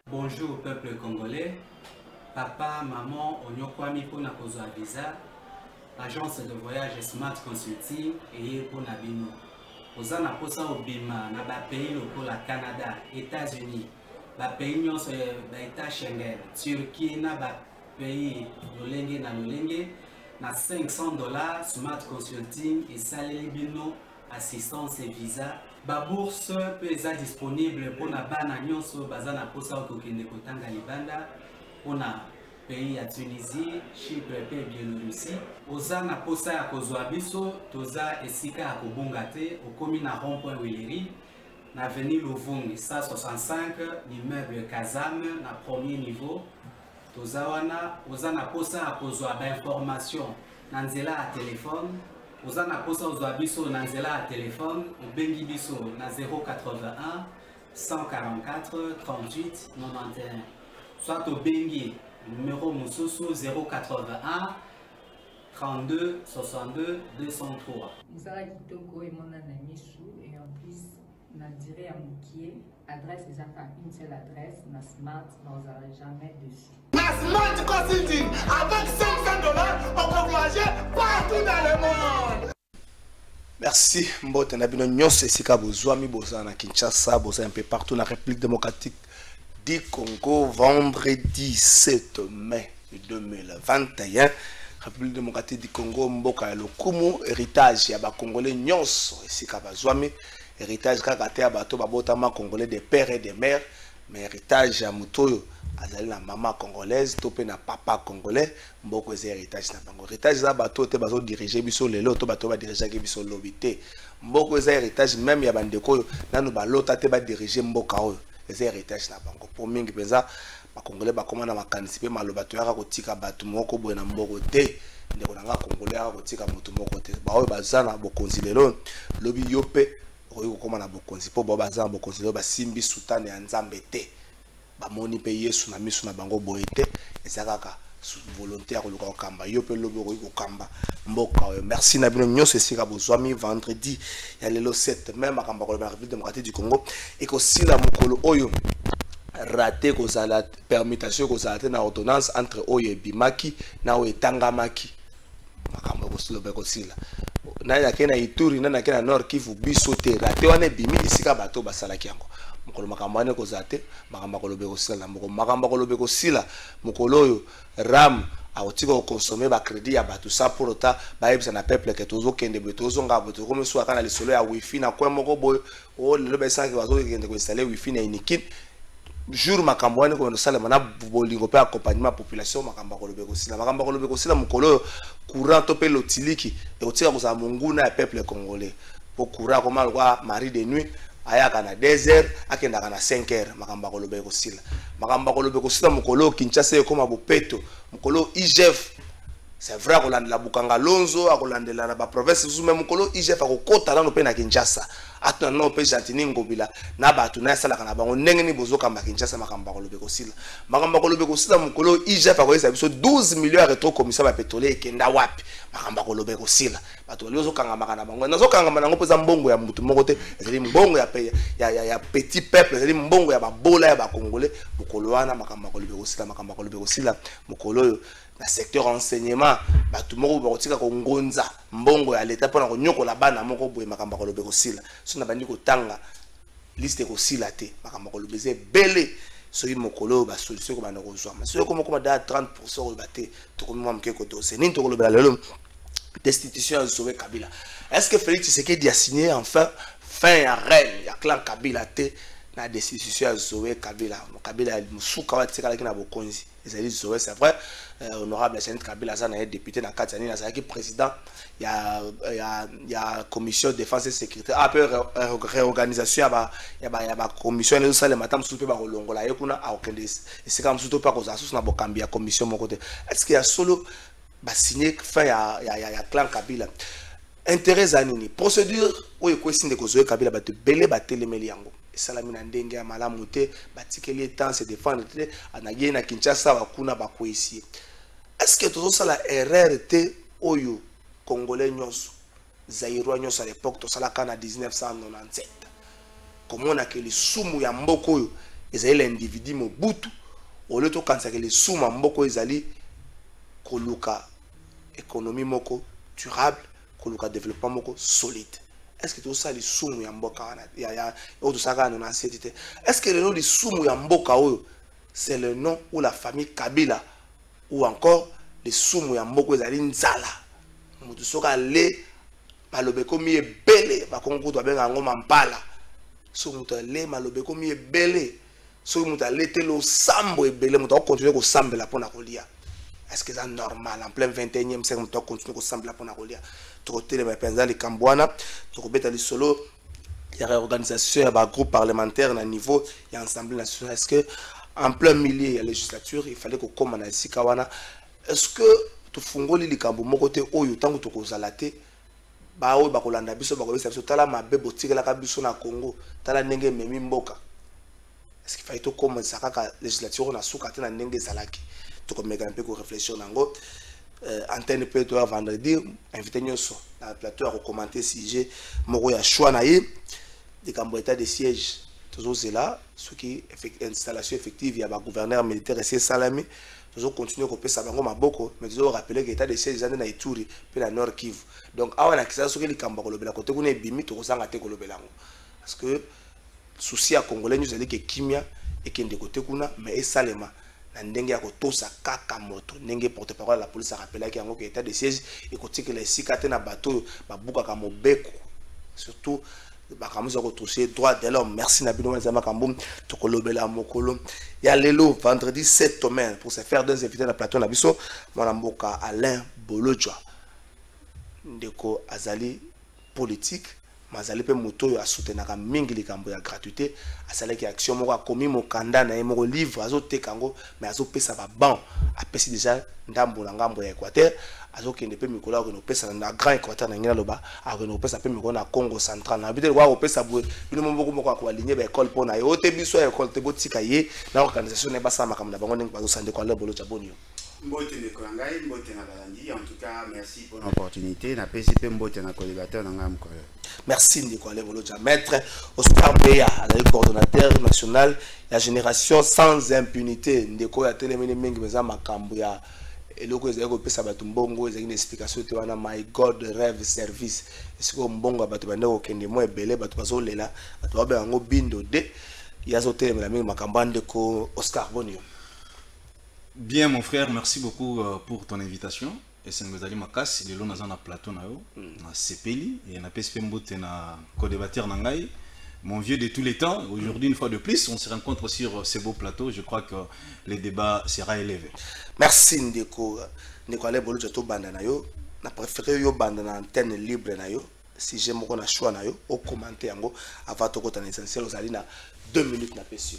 Bonjour peuple congolais, papa, maman, onyokwami pona kozwa visa, agence de voyage Smart Consulting et pour Nabino. Ozana posa obima na ba pays lokola Canada, États-Unis, ba pays nyonso ba État Schengen, Turquie na ba pays lolenge na lolenge na $500 Smart Consulting et saleli bino assistance et visa. Ba bourse peut être disponible pour na bana nyonso bazana posa okokende kotanga libanda pour na pays ya Tunisie, Chypre et Biélorussie. Ozana posa ya kozwa biso toza esika ya kobonga te okomi na rond-point Willery na avenue Luvungi 165 l'immeuble Kazam na premier niveau. Toza wana ozana posa ya kozwa ba information na nzela ya téléphone. Ozana posa ozwa biso na nzela ya téléphone obengi biso na 081 144 38 91 soit obengi numéro mususu 081 32 62 203. Mzala kitoko et mon anamisu et en plus na dire à Moukier adresse les affaires une seule adresse na Smart n'en jamais dessus. Na Smart Consulting avec $500 on peut voyager partout dans le monde. Merci mbote na bino nyonso esika bozwami boza na Kinshasa boza un peu partout na République démocratique du Congo vendredi 7 mai 2021 République démocratique du Congo mboka ya lokumu héritage ya ba congolais nyonso esika bazwami héritage kaka te ya bato babotama congolais des pères et des mères mais héritage ya mutoyo azali na maman congolaise to pe na papa congolais mboko eza héritage na bango héritage za bato te bazo diriger biso lelo to bato ba diriger ke biso lobité mboko eza héritage même ya bandeko nanu balota te ba diriger mboka oyo eza héritage na bango pour mingi penza ba congolais ba komana makanisi pe maloba to yaka kotika bato moko boye na mboko te ndeko nanga congolais yaka kotika mutu moko te ba oyo bazana bokonzi lelo lobi yope oyo komana bokonzi po ba bazana bokonzi lelo basimbi sultane ya nzambe te bamoni pe yesu na misu na bango boye te ezakaka volonté ya koluka kokamba yo pe lobi okoki kokamba mboka oyo merci na bino nyonso esika bozwami vendredi ya lelo 7 mai makambo ya koloba na République démocratique du Congo ekosila mokolo oyo raté kozala permutation kozala te na ordonnance entre oyo ebimaki na oyo etangamaki makambo ekosila na yake na Ituri na yake na Nord Kivu biso te raté wana ebimi esika bato basalaki yango mokolo makambo ane kozate makambo kolobe kosila na moko makambo kolobe kosila mokolo oyo ram aotika okonsome ba crédit ya bato sa pour ota ba yebisa na peuple ke tozo kende be tozo ngabo to comme so akana lisolo ya wifi na kwa moko boy o lelo ba sanki bazo kende ko installer wifi na inikin jour makambo ane ko sala mana bolingo pe accompagnement population makambo kolobe kosila mokolo courant to pe lotiliki e otika ko sa munguna ya peuple congolais pour courant comme alwa mari de nuit ayaka na 2h akendaka na 5h makamba kolobe kosila mokolo Kinshasa ekoma bopeto mokolo IGF c'est vrai kolandela bukanga lonzo akolandela na ba province zume mokolo IGF akokota nano pe na Kinshasa atuna no pe Jantini Ngobila na bato na salaka na bango ndenge ni bozoka ma Kinshasa makamba kolobe kosila mokolo IGF akoyesa biso 12 millions ya retro commission ba pétrolier ekenda wapi makamba kolobe kosila bato lozo kanga makana bango nazo kanga manango peza mbongo ya mutu moko te ezali mbongo ya petit peuple ezali mbongo ya babola ya ba congolais mokolo wana makamba kolobe kosila mokolo oyo na secteur enseignement bato moko bakotika kongonza mbongo ya leta pona konyokola bana moko boye makamba kolobe kosila so na bandi kotanga liste kosila te makamba kolobe ze bele soki mokolo ba solution ko bana kozwa so ko moko da 30% ko baté to ko mwa mke ko dossier nini to ko lobela lelo destitution ya Zoé Kabila est-ce que Félix Tshisekedi a signé enfin fin ya règne ya clan Kabila te na destitution ya Zoé Kabila Kabila musuka wa tseka na bokonzi ezali Zoé c'est vrai honorable Jeanette Kabila azana député na Katani na zaki président ya commission défense et sécurité après réorganisation ya ba commission les salles matam soupe ba kolongola yekuna akende esika msuto pa koza susu na bokambi ya commission moko te est-ce qu'il y a solo ba signé fin ya clan Kabila intérêt zanini procédure oyo kwesinde ko Zoé Kabila ba te belé ba telemeli yango salami na ndenge ya malamu te batikeli temps se défendre te anagye na Kinshasa bakuna bakwesi est-ce que tozo sala erreur te oyo congolais nyonso zaïrois nyonso à l'époque to sala kana 1997 komona ke lisumu ya mboko oyo ezali l'individu mobutu au lieu tokanisaka lisumu ya mboka ezali koluka économie moko durable koluka développement moko solide. Est-ce que tout ça lisumu ya mboka wana ya oyo tosaka na ancienneté? Est-ce que le nom lisumu ya mboka oyo c'est le nom ou la famille Kabila ou encore lisumu ya mboka ezali nzala mutu soka le malobe komi ebele bakongo to benga ngo mampala so mutu le malobe komi ebele so mutu alete lo sambo ebele mutu continuer ko sambela pona kolia. Est-ce que c'est normal en plein 21e siècle mutu continuer ko sambela pona kolia? Tokotele ba penza likambwana tokobeta li solo ya réorganisation ya ba groupe parlementaire na niveau ya assemblée nationale. Est-ce que en plein milieu ya législature il fallait ko koma na sika wana? Est-ce que tufungoli likambo moko te oyo tango tokozala te ba oyo bakolanda biso bakobisa biso tala mabe botikela ka biso na Congo tala ndenge memi mboka? Est-ce qu'il fallait to koma saka ka législature na suka te na ndenge zalaki? Tokomeka un peu ko réfléchir nango. Antenne peut être vendredi invité nyoso na plateau à commenter sujet moko ya choix na ye de cambo état de siège toujours là ce qui installation effective ya ba gouverneur militaire et salami toujours continuer ko pesa bango maboko mais toujours rappeler que état de siège zande na Ituri pe na Nord Kivu. Donc awa na kisa ce que likambo ko lobela côté kuna ebimi to kozanga te ko lobela ngo parce que souci à congolais nous ali que kimia et que de côté kuna mais esalema ndenge ya kotosa kaka moto ndenge porte-parole la police a rappelé qu'il y a un état de siège et que les sikate na bateau babuka ka mobeko surtout bakamuza ko toucher droit de l'homme. Merci Nabino Mazama Kambum to kolobela mokolo ya lelo vendredi 7 mai pour se faire deux invités na plateau na biso mwana mboka Alain Bolojwa ndeko azali politique mazali pe moto yo asoutenaka mingi likambo ya gratuité asalaki action moko akomi mokanda na ye moko livre azoteka ngo mais azopesa ba ban apesi déjà ndambo na ngambo ya Équateur azokende pe mikolo ko pesa na Grand Équateur na ngina loba ako pesa pe mikolo na Congo central na bité kwa opesa bwe bino moko ko aligner ba école pona yo te biso école te botika ye na organisation ne basama comme na bango ndenge bazo sande kwa lebolo jabonio mbote ne kolangai mbote na balandi. En tout cas merci pour l'opportunité na PCP mbote na collaborateur na ngam ko. Merci Ndiko Alevoloja. Maître Oscar Beya, le coordonnateur national la génération sans impunité. Ndiko ya telemene mingi meza makambo ya eloko ezeko pesa batu mbongo ezaki une explication te wana my god rêve service. Esiko mbongo batu bande ko kende mo ebele batu bazolela batu babe yango bindo de yazo telemela mingi makambo ndeko Oscar Bonio. Bien mon frère, merci beaucoup pour ton invitation. Et c'est ngozali makas le long na plateau na yo na sepeli et na PSP mbote na co-débatteur na ngai mon vieux de tous les temps. Aujourd'hui une fois de plus on se rencontre sur ce beau plateau. Je crois que le débat sera élevé. Merci Ndeko ale bolo to banda na yo na préféré yo banda na antenne libre na yo si j'aime moko na choix na yo au commenter yango avant to kota na essentiel ozali na 2 minutes na pesio.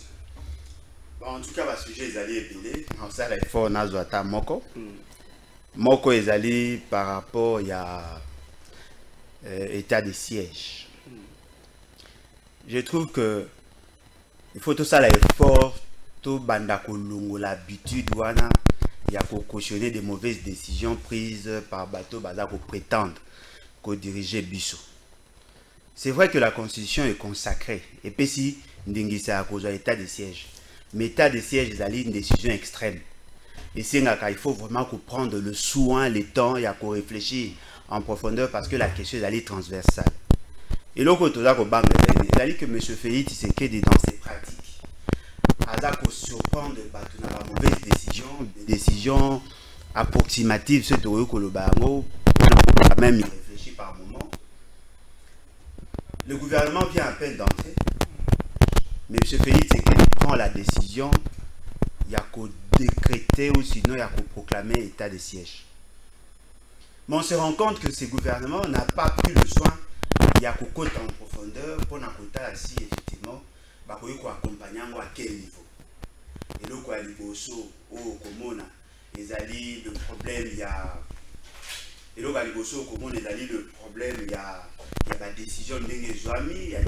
Bon, en tout cas le sujet ezali ebele on ça il faut nazo ata moko Moko ezali par rapport à état de siège. Je trouve que il faut tout ça l'effort, tout banda kolongo l'habitude wana ya ko cautionner des mauvaises décisions prises par bateau baza ko prétendre ko diriger biso. C'est vrai que la constitution est consacrée et puis si ndingisa à cause de l'état de siège. Mais état de siège ezali une décision extrême. Et c'est il faut vraiment prendre le soin, le temps, il y a qu'on réfléchir en profondeur parce que la question est transversale. Et l'autre chose, c'est que M. Félix Tshisekedi dans ses pratiques, il a surprendre la mauvaise décision, des décisions approximatives, ce que le bango, même y réfléchir par moment. Le gouvernement vient à peine d'entrer, mais M. Félix Tshisekedi prend la décision, il y a qu'au décréter ou sinon il y a qu'au proclamer état de siège. Mais on se rend compte que ces gouvernements n'ont pas pris le soin, il y a qu'au côté en profondeur pour n'avoir si effectivement, il y a accompagner à quel niveau. Et donc, il y a le problème, il y a. Et donc, le problème, il y a la décision de il y a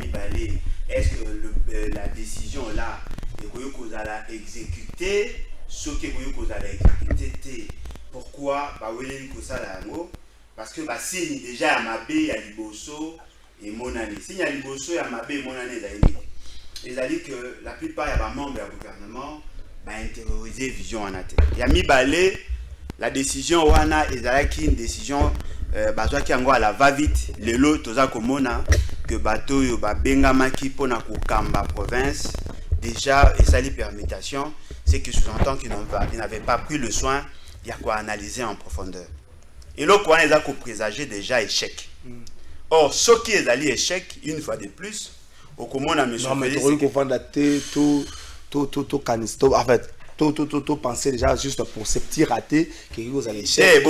est-ce que la décision là, vous allez exécuter ce que vous allez exécuter. Pourquoi? Parce que si déjà à Mabé, il y a Liboso et Monane. Si il y a Liboso et Mabé et Monane, ils ont dit que la plupart des membres du gouvernement ont intériorisé la vision en athée. Il y a mis balé la décision wana ils ont une décision qui à la va vite les lots toza komona que bateau yo ba bengamaki pona kokamba province déjà et ça les permutation c'est que sous-entend qu'ils n'avaient pas pris le soin il y a quoi analyser en profondeur et là quoi ils ont présagé déjà échec. Or ce qui est allé échec une fois de plus au komona monsieur Félix tout en fait tout penser déjà juste pour ces petits ratés que vous allez chercher.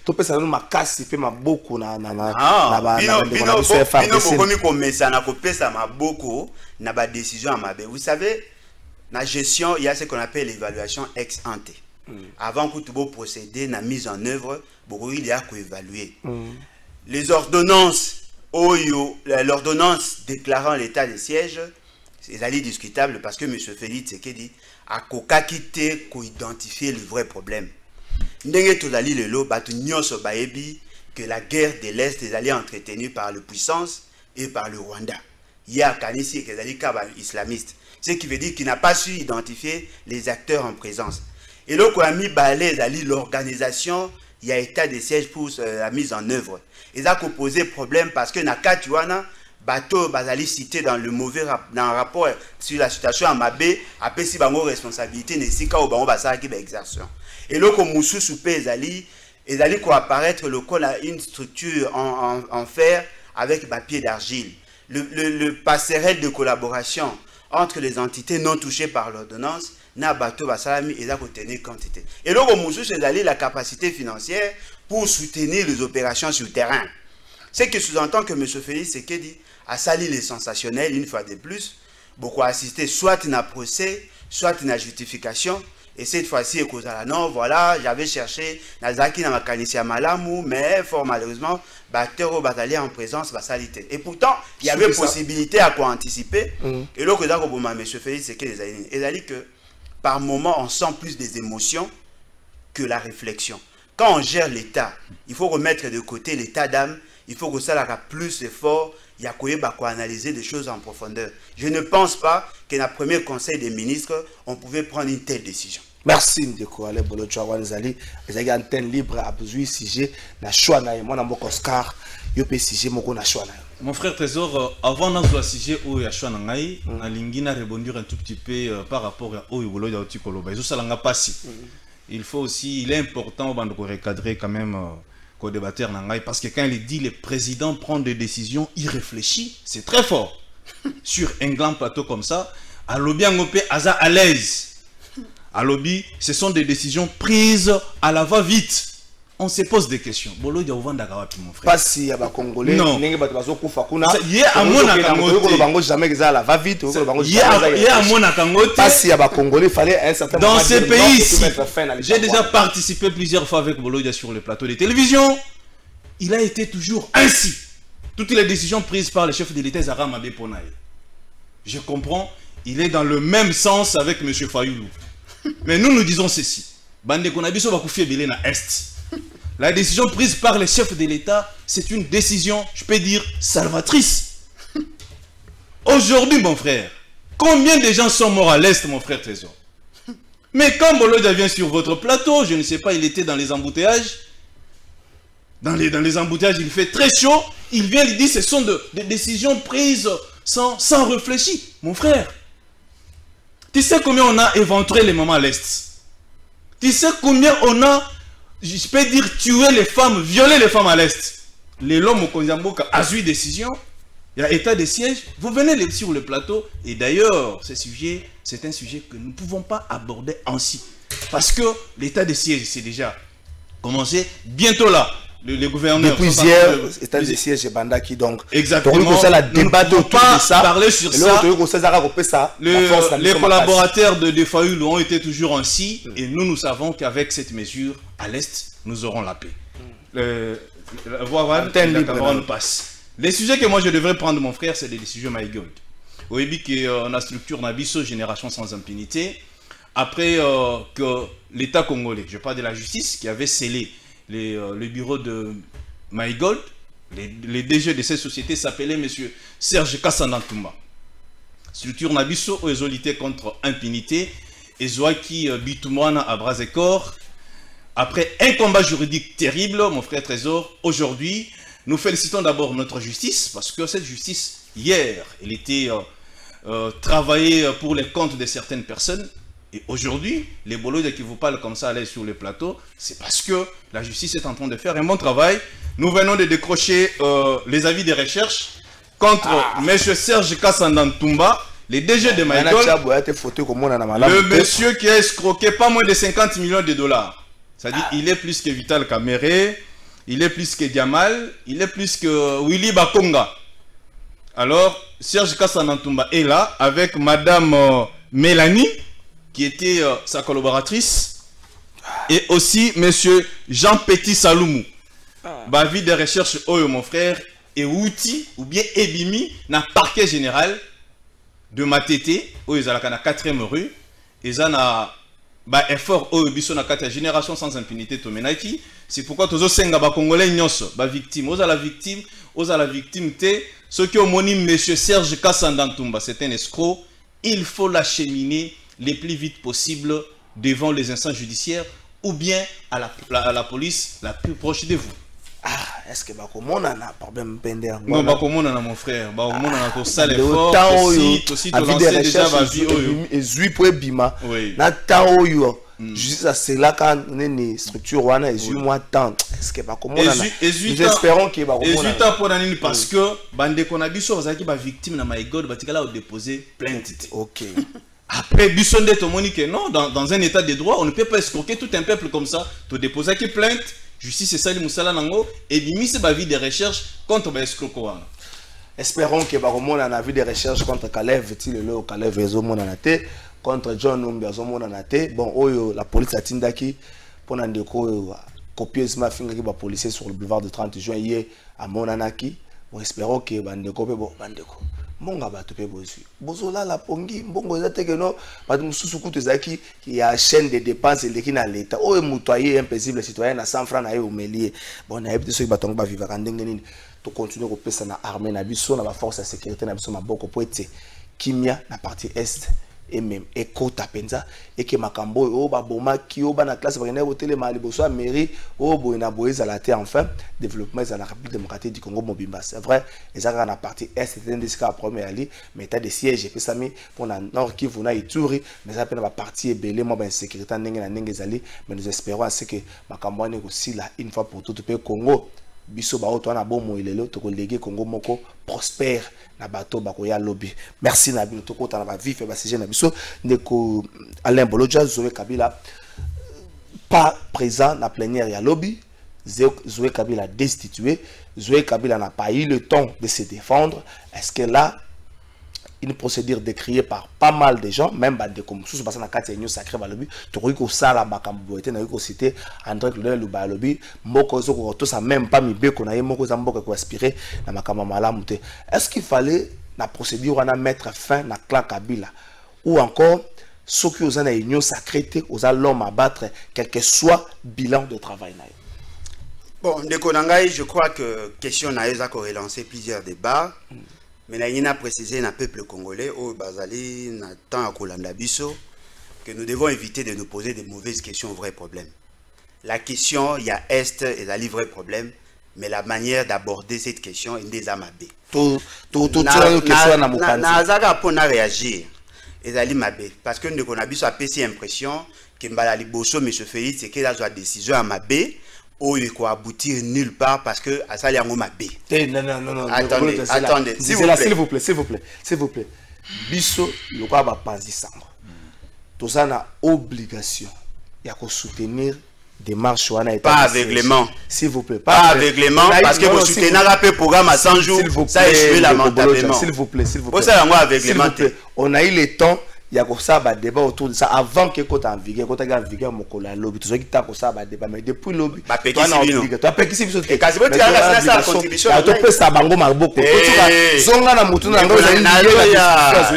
Tout peut ça nous ma casse fait ma beaucoup na décision vous savez la gestion il y a ce qu'on appelle l'évaluation ex ante. Avant que tout beau procéder la mise en œuvre beaucoup il y a qu'à évaluer. Les ordonnances l'ordonnance déclarant l'état de siège c'est allé discutable parce que M. Félix Tshisekedi a quitté pour identifier le vrai problème. Ndenge tozali lelo batu nyonso baebi que la guerre de l'Est est allée entretenue par la puissance et par le Rwanda. Il y a Kanisi qui est allé islamiste. Ce qui veut dire qu'il n'a pas su identifier les acteurs en présence. Et là, quand on a mis l'organisation, il y a état de siège pour la mise en œuvre. Ils ont posé problème parce que Nakatuana, bateau bazali cité dans le mauvais rapport sur la situation à Mabé après si bango responsabilité n'est si au bango basara qui exercition et là comme Moussou soupé ezali quoi apparaître le col à une structure en fer avec papier d'argile le passerelle de collaboration entre les entités non touchées par l'ordonnance na bateau basalami et là contenir quantité et là comme Moussou ezali la capacité financière pour soutenir les opérations sur le terrain. C'est que sous-entend que M. Félix Tshisekedi a sali les sensationnels une fois de plus, beaucoup assisté soit à un procès, soit à une justification, et cette fois-ci, non, voilà, j'avais cherché, Nazaki na makanisi malamu, mais fort malheureusement, batteur au bataillon en présence, salité. Et pourtant, il y avait possibilité à quoi anticiper, et là, M. Félix Tshisekedi, il a dit que par moment, on sent plus des émotions que la réflexion. Quand on gère l'État, il faut remettre de côté l'état d'âme, il faut que ça ait plus d'efforts, il y a quoi analyser des choses en profondeur. Je ne pense pas que dans le premier conseil des ministres, on pouvait prendre une telle décision. Merci Ndeko Ale Bolo Chouawan Zali. Vous avez une antenne libre à besoin sujet na choix na moi na moko Oscar, yo pe sujet moko na choix na. Mon frère Trésor, avant dans le sujet où ya choix na ngai, na lingina rebondir un tout petit peu par rapport à au bolo ya otikoloba. Eso salanga pasi. Il faut aussi, il est important de recadrer quand même co-débatteur Nangai parce que quand il dit le président prend des décisions irréfléchies, c'est très fort. Sur un grand plateau comme ça, à lobby ngopé aza à l'aise. À lobby, ce sont des décisions prises à la va-vite. On se pose des questions. Bolo ya ovanda kawapi mon frère. Pas si ya ba congolais, nenge bato bazokufa kuna. Yé amona kangote. Ko bango jamais que ça la va-vite, ko bango jamais. Yé amona kangote. Pas si ya ba congolais, fallait un certain dans ces pays ici. J'ai déjà participé plusieurs fois avec Bolo ya sur le plateau de télévision. Il a été toujours ainsi. Toutes les décisions prises par le chef de l'État Zara Mabé Ponaï. Je comprends, il est dans le même sens avec M. Fayoulou. Mais nous disons ceci. Bande Konabiso va koufier belé na Est. La décision prise par le chef de l'État, c'est une décision, je peux dire, salvatrice. Aujourd'hui, mon frère, combien de gens sont morts à l'Est, mon frère Trésor? Mais quand Bolodia vient sur votre plateau, je ne sais pas, il était dans les embouteillages. Dans les embouteillages, il fait très chaud. Il vient, il dit, ce sont des décisions prises sans réfléchir. Mon frère, tu sais combien on a éventré les mamans à l'Est? Tu sais combien on a, je peux dire, tué les femmes, violé les femmes à l'Est? Les loms au Konzamboka a eu décision. Il y a état de siège. Vous venez sur le plateau. Et d'ailleurs, ce sujet, c'est un sujet que nous ne pouvons pas aborder ainsi. Parce que l'état de siège, c'est déjà commencé. Bientôt là, le gouverneur... Depuis hier, état de siège est Bandaki. Donc, exactement. Nous ne pouvons pas parler sur ça. Les collaborateurs de Fayoulou ont été toujours ainsi. Et nous savons qu'avec cette mesure, à l'Est, nous aurons la paix. Voilà, nous passe. Les sujets que moi je devrais prendre, mon frère, c'est des décisions MyGold. Au début qu'on a structure Nabiso, Génération sans impunité. Après que l'État congolais, je parle de la justice, qui avait scellé le bureau de MyGold, les DG de cette société s'appelaient M. Serge Kassandantouma. structure nabiso où ils ont lutté contre impunité et Zoaki Bitumwana à bras et corps. Après un combat juridique terrible, mon frère Trésor, aujourd'hui, nous félicitons d'abord notre justice parce que cette justice, hier, elle était travaillée pour les comptes de certaines personnes. Et aujourd'hui, les boloïdes qui vous parlent comme ça, aller sur les plateaux, c'est parce que la justice est en train de faire un bon travail. Nous venons de décrocher les avis des recherches contre M. Serge Kassandantumba, le DG de Maïdol, le monsieur qui a escroqué pas moins de 50 millions de dollars. C'est-à-dire il est plus que Vital Kamere, il est plus que Diamal, il est plus que Willy Bakonga. Alors, Serge Kassandantumba est là avec Madame Mélanie, qui était sa collaboratrice, et aussi Monsieur Jean Petit Saloumou. Bavi de recherche, mon frère, et outil, ou bien Ebimi, dans le parquet général de Matete, où ils sont à la 4e rue, ils ont un effort, où ils sont à la génération sans impunité, c'est pourquoi tous les Congolais sont victimes. Aux la victime, ceux qui ont moni M. Serge Kassandantumba, c'est un escroc, il faut l'acheminer le plus vite possible devant les instances judiciaires ou bien à la police la plus proche de vous. Est-ce que on a un problème pendant? Non, on a mon frère, on a tout ça l'effort aussi de lancer déjà ma vie et zui pour bima. Na taoyo. Juste c'est là quand on est une structure wana et zui moi tant. Est-ce que on a? Nous espérons que on a. Et zui tant pour nani parce que bande konabiso bazaki ba victime na my god batikala au déposer plainte. OK. Après, Bissonde Tomonique, non, dans un état de droit, on ne peut pas escroquer tout un peuple comme ça. Tu déposes qui plainte, justice et Sali Moussala Nango, et bimi c'est vie de recherche contre l'escroquant. Espérons que on a vu des recherches contre Kalev, Kalev Ezomonanate, contre John Numbi Ezomonanate. Bon, la police a tindaki pour un déco copieusement fingi qui va policier sur le boulevard de 30 juin hier à Monanaki. Bon, espérons que bandeko bandeko. Monga bato pe bozu bozola la pongi mbongo za teke no bato mususu kutu zaki qui a chaîne de dépenses leki na l'état o mutoyer impaisible citoyen na 100 francs na ye omelier bon na ebite so bato ba vivre ka ndenge nini to continuer ko pesa na armée na biso na ba force de sécurité na biso maboko po ete kimia na partie est et même ekota penza et que makambo o ba boma ki o ba na classe ba na hôtel mali boso a mairie o bo na boeza la terre enfin développement dans la République démocratique du Congo Mobimba c'est vrai les a na partie est c'est un disque à première ligne mais état de siège et puis ça mis pour na nord qui vona ituri mais ça peine ba partie belé mo ba sécurité ndenge na ndenge zali mais nous espérons à ce que makambo ne aussi là une fois pour toutes pe Congo biso ba oto na bomo ilelo to ko léguer Congo moko prospère na bato bakoya lobby merci na bino to kota na ba vif ba CG na biso ndeko Alain Bolodja Zoé Kabila pas présent na plénière ya lobby Zoé Kabila destitué Zoé Kabila n'a pas eu le temps de se défendre est-ce que là une procédure décriée par pas mal de gens, même des comme sous passant dans 4 unions sacrées par le but, tu vois que ça la bakamboité n'a eu que cité André Claudel ou ba lobby, moko zo tout ça même pas mi be qu'on a eu moko za mboka ko aspirer na makama malamuté. Est-ce qu'il fallait la procédure on a mettre fin na clan Kabila ou encore ceux qui ont une union sacrée aux l'homme à battre quel que soit bilan de travail na. Bon, de Konangai, je crois que question na eu a relancé plusieurs débats. Mais il a précisé dans le peuple congolais, au Bazali, dans à Kolanda Bisso, que nous devons éviter de nous poser de mauvaises questions aux vrais problèmes. La question, il y a Est et la vrai problème, mais la manière d'aborder cette question est des amabé. Tout na réagir. Et mabé. Parce que nous avons cette impression que Mbalali Bosso, M. Félix, c'est qu'il a une décision amabé. Ou il faut aboutir nulle part parce que à ça il y a un mabé. Non. Attendez. S'il vous plaît. Biso, le quoi va pas descendre. Tout ça n'a obligation. Il y a qu'à soutenir des marches ou un pas aveuglement. S'il vous plaît. Pas aveuglement parce que vous soutenez un programme à 100 jours. Ça échoue lamentablement. S'il vous plaît. On a eu le temps. Il y a comme ça un débat autour de ça avant que quand en vigueur mon collègue lobby tout ça qui t'a comme ça débat mais depuis lobby toi as péqué biso et quasiment tu as la contribution tu peux ça bango maboko zonga na mutu na ngo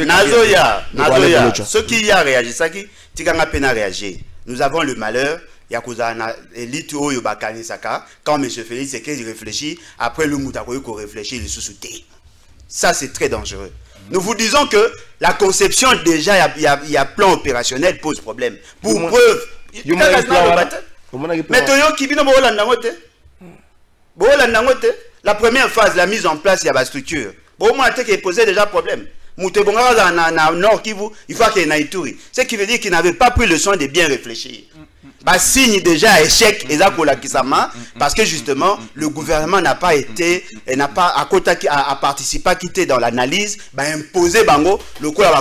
nazoya ce qui y a réagi ça qui tikanga pena réagir nous avons le malheur yakuza na élite oyo bakani saka quand monsieur Félix c'est qu'il réfléchit après le muta ko réfléchir il sous-souté ça c'est très dangereux Nous vous disons que la conception, déjà, il y a plan opérationnel pose problème. Pour preuve, mais la première phase, la mise en place, il y a la structure. Bon, moi, qui posait déjà problème. Il faut qu'il y ait Ituri. Ce qui veut dire qu'il n'avait pas pris le soin de bien réfléchir. Signe déjà échec parce que justement le gouvernement n'a pas été à participer quitté dans l'analyse imposer bango le quoi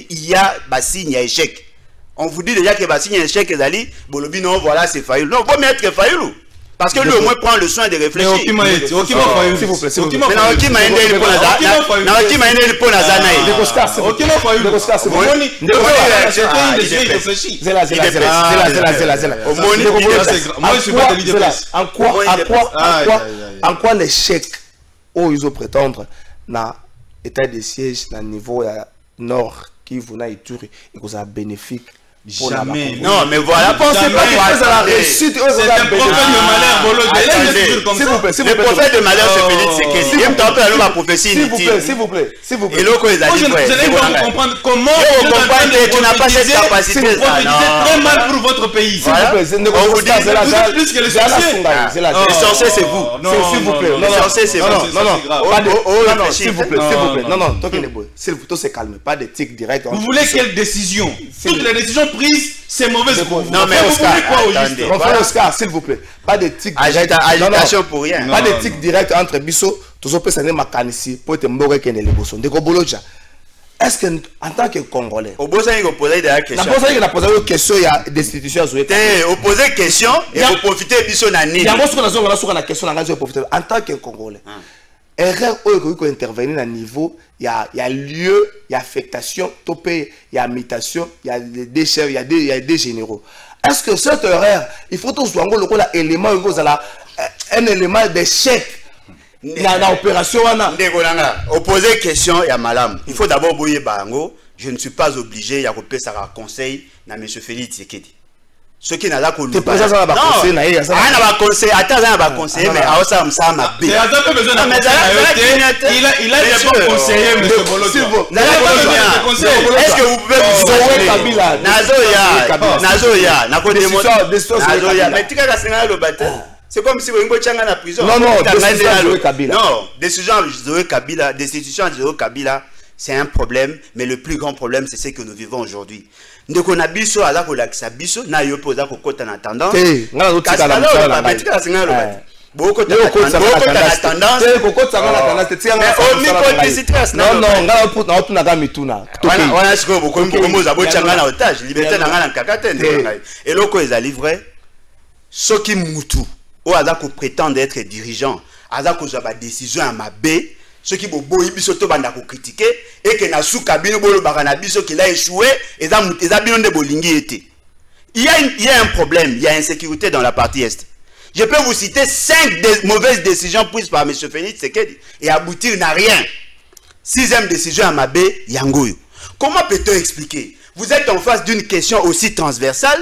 il y a signe échec. On vous dit déjà que signe échec non voilà c'est failli. Non, faut mettre failli. Parce que lui au moins prend le soin de réfléchir. S'il vous plaît, s'il vous plaît. En quoi l'échec où ils ont prétendre na état de siège na niveau nord qui vous na Ituri et que ça bénéfique? Jamais. Non, mais voilà, pensez pas que la réussite. C'est un prophète de malheur. Le prophète de malheur, c'est Félix Sekedi. Il me tente la prophétie. S'il vous plaît, s'il vous plaît, s'il vous plaît. Et l'autre, ils je n'ai pas comprendre comment tu n'as pas cette capacité. Vous très mal pour votre pays. S'il vous plaît, vous êtes plus que les sorciers. Les sorciers, c'est vous. S'il vous plaît. Les sorciers, c'est vous. Non, s'il vous plaît, s'il vous plaît. Non, toi qui n'es beau. S'il vous plaît, se calme. Pas de tic direct. Vous voulez quelle décision? Toutes les décisions prises, c'est mauvais pour vous. Non, mais Oscar, s'il vous plaît. Pas de tic direct. Agitation pour rien. Pas de tic direct entre Bisso, tous autres personnes makanisi pour être mort qui n'est le bosso. De Goboloja. Est-ce que en tant que Congolais, au bout il faut poser des questions. Il a posé une question, il y a des institutions à jouer. Vous posez une question et vous profitez de Bisso Nani. Il y a une question en tant que Congolais. Erreur où il intervenir à niveau, il y a lieu, il y a affectation, il y a mutation, il y a des déchets, il y a des généraux. Est-ce que cette erreur, il faut tous voir un élément d'échec dans l'opération? Opposer question, il y a malam. Il faut d'abord bouiller bango. Je ne suis pas obligé, il y a un conseil à M. Félix Sekedi. Ce qui n'a pas conseillé. Non, il n'a pas conseillé. Attends, il n'a pas conseillé, mais ça m'a bien. Il a pas conseillé, M. Bolo. Est-ce que vous pouvez vous souvenir? Nazoya, mais tu as le bâtiment. C'est comme si vous étiez en prison. Non, décision Zoé Kabila, destitution de Zoé Kabila, c'est un problème, mais le plus grand problème, c'est ce que nous vivons aujourd'hui. Nous avons biso à la relaxa biso, na yo posa ko kota na tendance. Ce qui moutou, ou à prétendre être dirigeant, à la décision à ma baie. Ceux qui ont critiqué et que na sous cabine qu'il a échoué et il y a un problème, il y a insécurité dans la partie est. Je peux vous citer 5 mauvaises décisions prises par M. Félix Sekedi et aboutir n'a rien. 6e décision à Mabé Yangoyo. Comment peut-on expliquer? Vous êtes en face d'une question aussi transversale.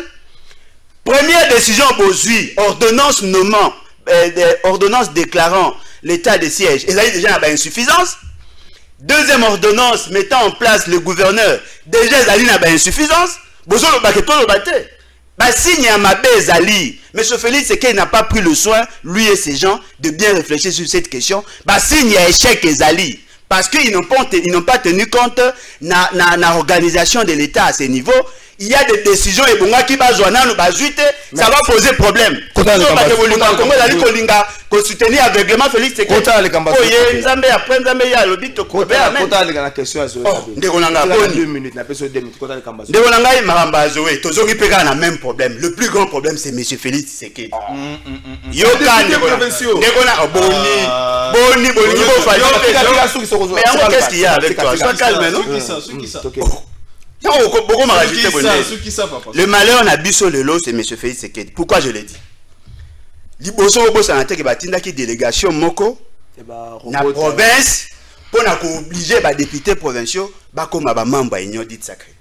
Première décision Bozui, ordonnance nommant, ordonnance déclarant l'état de siège. Et ça y déjà une insuffisance. Deuxième ordonnance mettant en place le gouverneur. Déjà Zali n'a pas insuffisance. Bozo le baketo le batte. Signe à Mabé Zali. M. Félix Sekedi n'a pas pris le soin, lui et ses gens, de bien réfléchir sur cette question. Signe à échec et Zali. Parce qu'ils n'ont pas tenu compte de l'organisation de l'État à ce niveau. Il y a des décisions et bon qui va jouer ça va poser problème. Soutenir aveuglément Félix Sekedi. Le plus grand problème c'est M. Félix Sekedi. Qu'est-ce qu'il y a avec toi? Sois calme, non? Le malheur n'a bu sur le lot, c'est M. Félix Sekedi. Pourquoi je l'ai dit? Liboso Bosanate qui batinda qui délégation moko na province pour obliger les députés provinciaux comme les membres de l'union dite sacrée.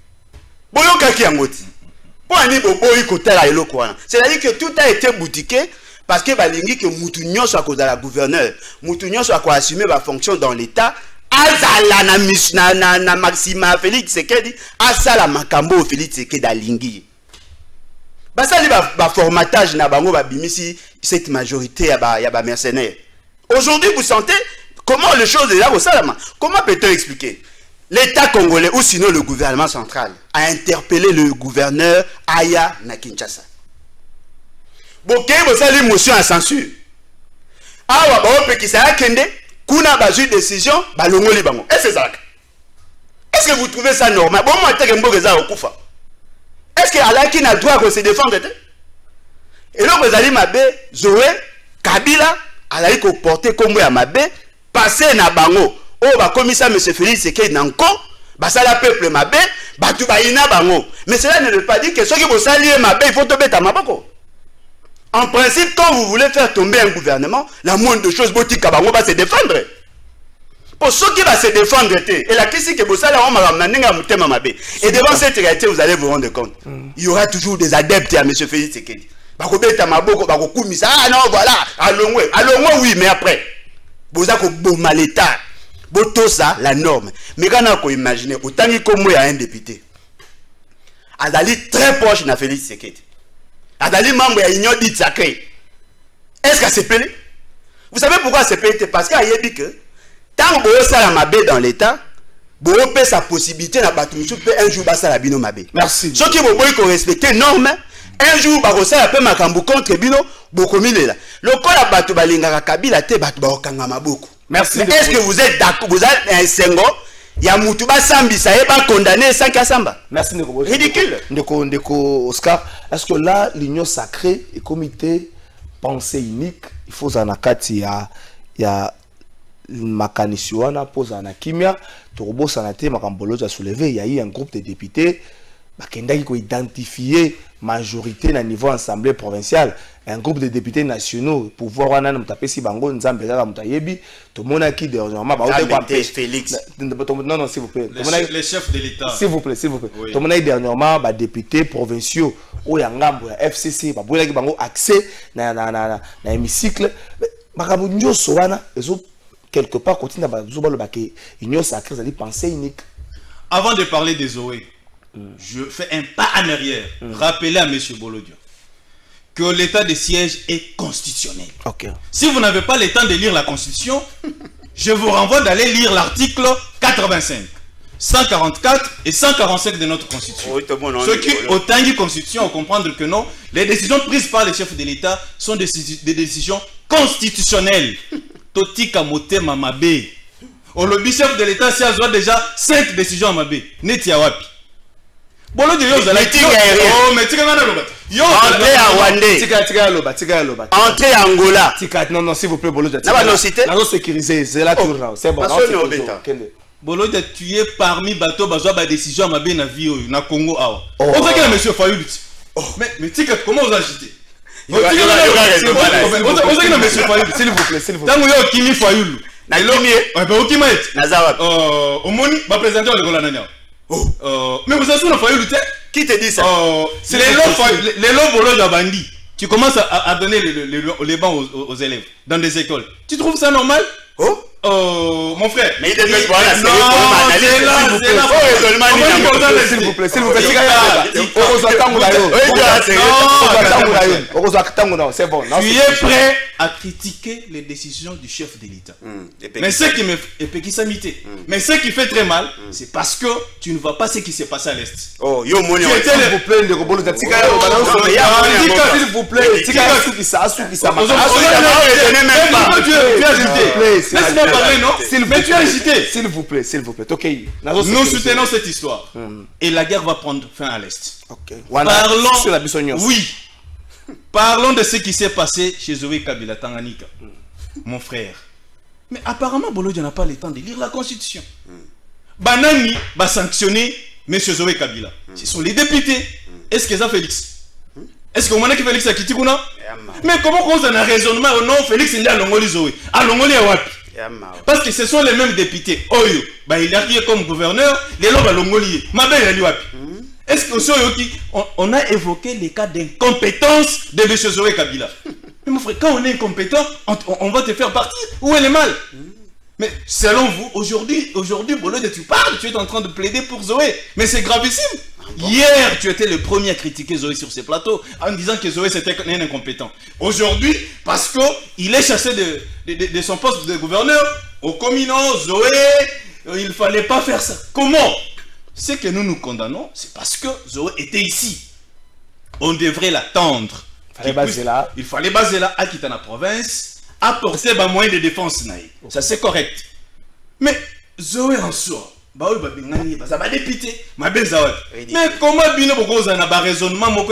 C'est-à-dire que tout a été boutiqué parce que balingi que Moutounion soit cause de la gouverneur, Moutounion soit assumer la fonction dans l'État azala na Maxima Félix Tshisekedi asala makambo Félix Tshisekedi alingi basali ba formatage na bango ba bimisi cette majorité ya ba mercenaires. Aujourd'hui vous sentez comment les choses là au Salama. Comment peut-on expliquer? L'État congolais ou sinon le gouvernement central a interpellé le gouverneur Aya na Kinshasa. Boké bosali motion à censure. Awa ba opekisa akende kuna bazu décision balongoli bango. Est-ce que vous trouvez ça normal? Bon moi teke mboka za okufa. Est-ce que Alaki n'a droit de se défendre? Et là vous allez mabe Zoé Kabila alaki ko porter comme ya mabe passer na bango. Oh ba commissaire monsieur Félix Tshisekedi nanko basala peuple mabe batu ba ina bango. Mais cela ne veut pas dire que ceux qui vont saluer mabe il faut tomber à maboko. En principe, quand vous voulez faire tomber un gouvernement, la moindre de choses, Botika Bango va se défendre. Pour ceux qui vont se défendre, et la question que vous allez et devant cette réalité, vous allez vous rendre compte. Il y aura toujours des adeptes à M. Félix Tshisekedi. Ah non, voilà, allons, oui, mais après, vous avez un l'État. Tout ça, la norme. Mais quand on peut imaginer, autant qu'il y a un député, Adali très proche de Félix Tshisekedi. Adali membre de l'Union dite sacrée. Est-ce qu'elle s'est payée? Vous savez pourquoi c'est payé? Parce qu'il y a dit que tant que vous avez la mabé dans l'État, vous avez sa possibilité na batumusu peut un jour basa la bino mabé. Merci. Ceux qui vont respecter les normes, un jour barosa la paix makambu contre bino, beaucoup mille là. Le col a batu balinga kabila te batu baokanga maboko. Merci. Est-ce que vous êtes d'accord? Vous êtes un sengo? Ya mutuba sambi ça est pas condamné sans kasamba. Merci Ndeko. Ridicule. Ndeko Oscar, est-ce que là l'union sacrée et comité pensée unique, il faut zanakati ya makanisi wana poza na kimia torobo sanate makambolo za soulever il y a eu un groupe de députés bakendaki ko identifier majorité na niveau assemblée provinciale un groupe de députés nationaux pouvoir wana mtapesi bango nzambe kaka mutayebi to monaki dernièrement ba Félix non s'il vous plaît les chefs de l'État s'il vous plaît oui. To monaki dernièrement ba députés provinciaux o ya ngambo ya FCC ba bolaki bango accès na hémicycle makambo nyoso wana ezo quelque part continue à union sacrée, ça dit pensée unique. Avant de parler des Zoé, je fais un pas en arrière. Rappeler à M. Bolodio que l'état de siège est constitutionnel. Okay. Si vous n'avez pas le temps de lire la Constitution, je vous renvoie d'aller lire l'article 85, 144 et 145 de notre Constitution. Ce qui, autant de Constitution, on comprendre que non, les décisions prises par les chefs de l'État sont des décisions constitutionnelles. Totika motema mabe. Au lobby chef de l'État, si a déjà 5 décisions à mabe. Neti ya wapi. Bolo de yo zala. Oh, mais tika ngana loba. Yo entrée à Wandé. Tika loba. Entrée à Angola. Tika non s'il vous plaît Bolo de. Na ba cité. Na sécuriser, c'est là tout là. C'est bon. Bolo de tuer parmi bateau bazwa ba décision à mabe na vie na Congo awa. On sait que monsieur Fayulu. Mais tika comment vous agitez? S'il vous plaît. Tant que Kimi Fayulu. Mais vous avez Fayulu. Qui te dit ça? C'est les lots bandits. Tu commences à donner les bancs aux élèves dans des écoles. Tu trouves ça normal? Mon frère. Mais il est s'il vous plaît. C'est bon. Tu es prêt à critiquer les décisions du chef de l'État. Mais ce qui me mais ce qui fait très mal, c'est parce que tu ne vois pas ce qui s'est passé à l'Est. Oh, yo moni. S'il vous plaît, s'il vous plaît, laisse-moi parler, non? Mais tu as agité. S'il vous plaît. Ok. Nous soutenons cette histoire. Et la guerre va prendre fin à l'Est. Parlons de ce qui s'est passé chez Zoé Kabila Tanganyika. Mon frère. Mais apparemment, Bolodio n'a pas le temps de lire la Constitution. Banani va sanctionner M. Zoé Kabila. Ce sont les députés. Est-ce que ça Félix? Est-ce que vous que Félix a quitté Kuna? Mais comment on a un raisonnement? Non, Félix il est à Longoli Zoé. À Longoli à Wapi? Parce que ce sont les mêmes députés. Oyo, il est arrivé comme gouverneur, les lots à Longoli. Ma belle, il Wapi. Est-ce qu'on a évoqué les cas d'incompétence de M. Zoé Kabila? Mais mon frère, quand on est incompétent, on va te faire partir. Où est le mal? Mais selon vous, aujourd'hui, Bolode, tu parles, tu es en train de plaider pour Zoé. Mais c'est gravissime. Hier, tu étais le premier à critiquer Zoé sur ces plateaux en disant que Zoé c'était un incompétent. Aujourd'hui, parce qu'il est chassé de son poste de gouverneur, au communaux, Zoé, il ne fallait pas faire ça. Comment? Ce que nous condamnons, c'est parce que Zoé était ici. On devrait l'attendre. Il fallait baser là, à quitter la province, apporter des moyens de défense. Ça c'est correct. Mais Zoé en soi, mais comment bien un raisonnement,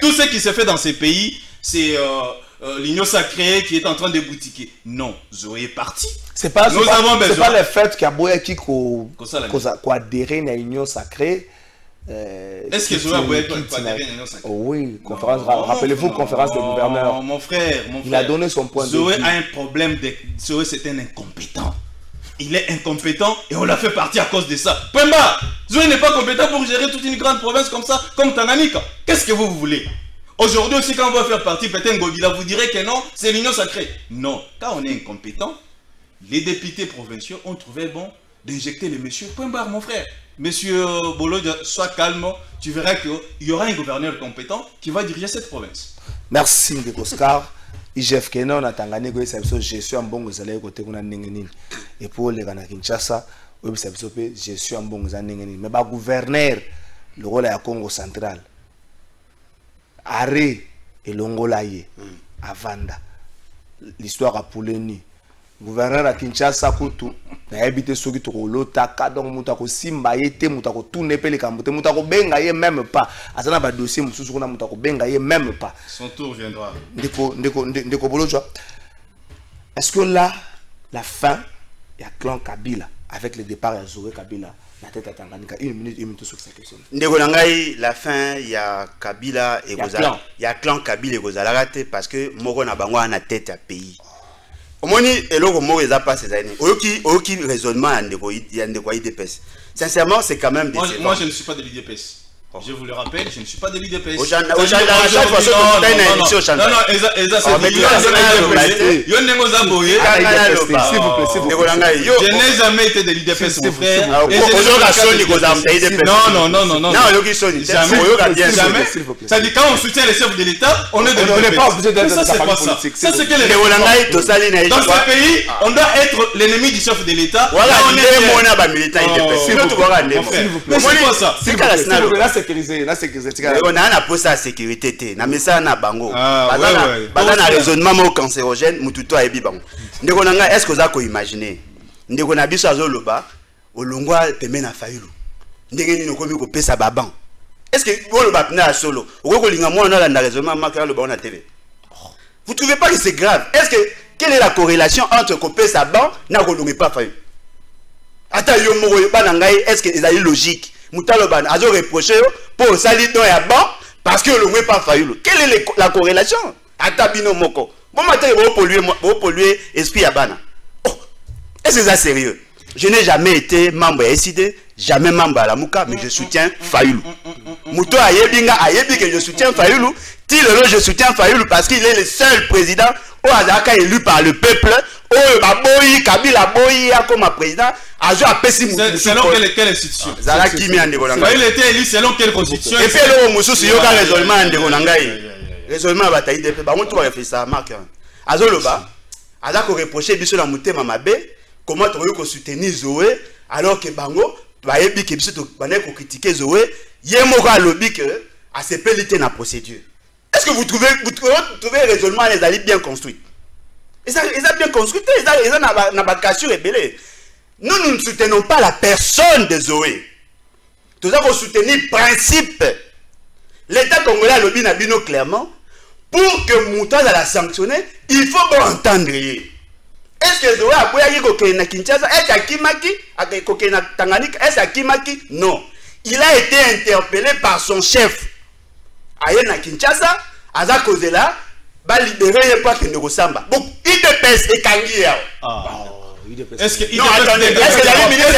tout ce qui se fait dans ces pays, c'est l'union sacrée qui est en train de boutiquer. Non, Zoé est parti. C'est pas le fait qu'il y a beaucoup qui adhéré à l'union sacrée. Est-ce que Zoé a adhéré à l'union sacrée? Oui, rappelez-vous, conférence de gouverneur. Mon frère, il a donné son point de vue. Zoé a un problème. Zoé, c'est un incompétent. Il est incompétent et on l'a fait partir à cause de ça. Point barre. Zoé n'est pas compétent pour gérer toute une grande province comme ça, comme Tanganyika. Qu'est-ce que vous voulez? Aujourd'hui aussi, quand on va faire partie, peut-être Ngobila, vous direz que non, c'est l'union sacrée. Non, quand on est incompétent, les députés provinciaux ont trouvé bon d'injecter les messieurs. Point barre, mon frère. Monsieur Bolo, sois calme, tu verras qu'il y aura un gouverneur compétent qui va diriger cette province. Merci, Ndeko Oscar. IGF Kenon a Tanganyika, je suis en bon côté et pour les Ghana Kinshasa, je suis en bon côté. Mais le gouverneur, le rôle est à Congo central. Arrêt et l'Ongolaye, à Vanda. L'histoire a Pouleni. Gouverneur à Kinshasa, Koutou, n'a habité sur le Taka, donc Moutako Simba, Yete, Moutako, tout n'est pas les Kambote, Moutako Bengaye même pas. À ça, n'a dossier, Moutako Bengaye même pas. Son tour viendra. Est-ce que là, la fin, il y a clan Kabila, avec le départ de Zoé Kabila, la tête à Tanganyika, une minute sur cette question. La fin, il y a Kabila et Gozala. Il y a clan Kabila et Gozala, parce que Moro n'a pas la tête à pays. Sincèrement, c'est quand même décevant. Moi, je ne suis pas de l'IDPS. Je vous le rappelle, je ne suis pas de l'IDPS. Non, je n'ai jamais été de l'IDPS, mon frère. Non. Jamais. Ça dit quand on soutient les chefs de l'État, on est de l'IDPS. Ça, c'est pas ça. Ça, c'est que les dans ce pays, on doit être l'ennemi du chef de l'État. Voilà, on est militant IDPS. Mais c'est pas ça. On a posé la sécurité. Na mesa na bango. Bazana raisonnement cancérogène mututo ayebi bango. Ndeko nanga est-ce que vous avez imaginé? Ndeko na biso azoloba olongwa peme na fayulu. Ndenge ni nokomi ko pesa baban. Est-ce que vous le batna solo? Oko linga mo na la raisonnement makala le ba na TV. Vous trouvez pas que c'est grave? Est-ce que quelle est la corrélation entre ko pesa ban na ko longi pas fayulu? Ata yo mo ba na ngai est-ce que c'est logique? Moutaloban a reproché pour salir dans la banque parce que le n'est pas failli. Quelle est la corrélation? Atabino moko. Bon matin, vous polluer esprit à bana. Oh, est-ce que c'est sérieux? Je n'ai jamais été membre de SID, jamais membre à la Mouka, mais je soutiens Fayoulou. Mouto Ayebinga Ayebi que je soutiens Fayoulou. Tilelo, je soutiens Fayoulou parce qu'il est le seul président au Azaka élu par le peuple. Oh, Baboyi, Kabila Boyi, comme président. Selon quelle institution? Il était élu selon quelle constitution? Et puis le Moussou, il y a un raisonnement de Gonangaï. Raisonnement bataille de paix. On va faire ça, Marc. Azoloba, Azako reproché Bissou la Mouté Mamabé, comment tu veux soutenir Zoé alors que Bango, tu vas ébiquer que Bissou tu critiquer Zoé, Yemora lobby que à ces pélités na procédure. Est-ce que vous trouvez raisonnement les alliés bien construits? Ils ont bien construit, ils ont pas cassure et belé. Nous ne soutenons pas la personne de Zoé. Nous avons soutenu le principe. L'État congolais a lobby Nabino clairement. Pour que Mouta la sanctionner, il faut pas entendre. Est-ce que Zoé a pu aller à Kinshasa? Est-ce à Kimaki? À Tanganyika? Est-ce à Kimaki? Non. Il a été interpellé par son chef. Ayen à Kinshasa, à Zakozela, va libérer pas que nous Samba. Bon, il te pèse et Kangi. Est-ce que non, attendez, est-ce que la ministre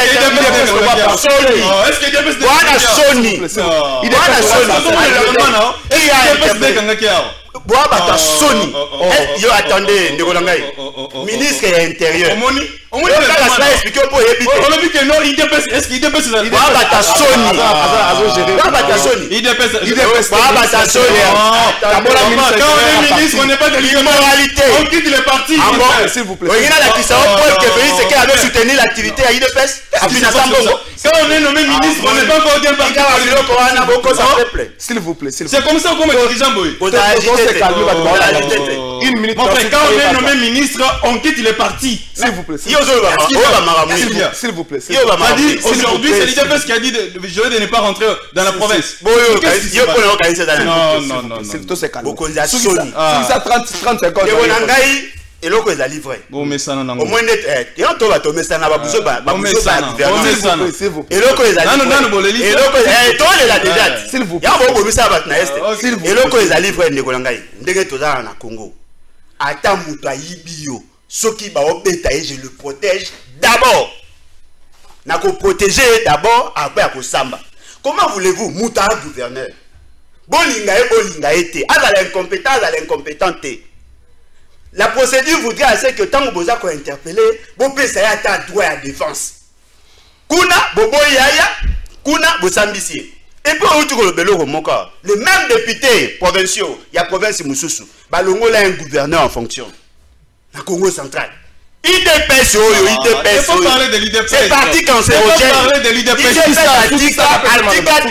Boabata Sony. Yo attendez, Ndegolangai. Ministre de l'Intérieur. On va expliquer pour éviter. On a vu que non, il dépasse. Est-ce qu'il dépasse ça? Boabata Sony. Boabata Sony. Il dépasse. Boabata Sony. Quand on est ministre, on n'est pas de l'immoralité. On quitte les partis. S'il vous plaît. Regarde la question pour que Félix Tshisekedi avait soutenu l'activité à IDPS. Quand on est nommé ministre, on n'est pas encore bien parti. S'il vous plaît. C'est comme ça qu'on met dirigeant Boy. Une minute. Mon frère, quand on est nommé ministre, on quitte les partis. S'il vous plaît. S'il vous plaît. Aujourd'hui, c'est l'IDPS qui a dit de ne pas rentrer dans la province. Non. C'est calme. Sony. Ça 30 secondes. Et l'autre est livré. Au moins, on va tomber ça na babuzo ba s'il vous plaît. Et l'autre est livré. Et l'autre est la déjà. S'il vous plaît. Ya bo bomisa ba na est. Et l'autre est livré Ndegolangai. Ndenge tozala na Congo. Ata muto ayibio. Soki ba obeta je le protège d'abord. Na ko protéger d'abord après à ko samba. Comment voulez-vous muta gouverneur? Bolinga été. Azala incompétent. La procédure voudrait assez que tant que vous avez interpellé, vous pouvez avoir droit à défense. Kuna, bobo yaya, kuna, bosambisi. Et puis, les mêmes députés provinciaux, il y a province Moussoussou, Balongo là un gouverneur en fonction. La Congo central. IDPS, c'est parti cancérogène.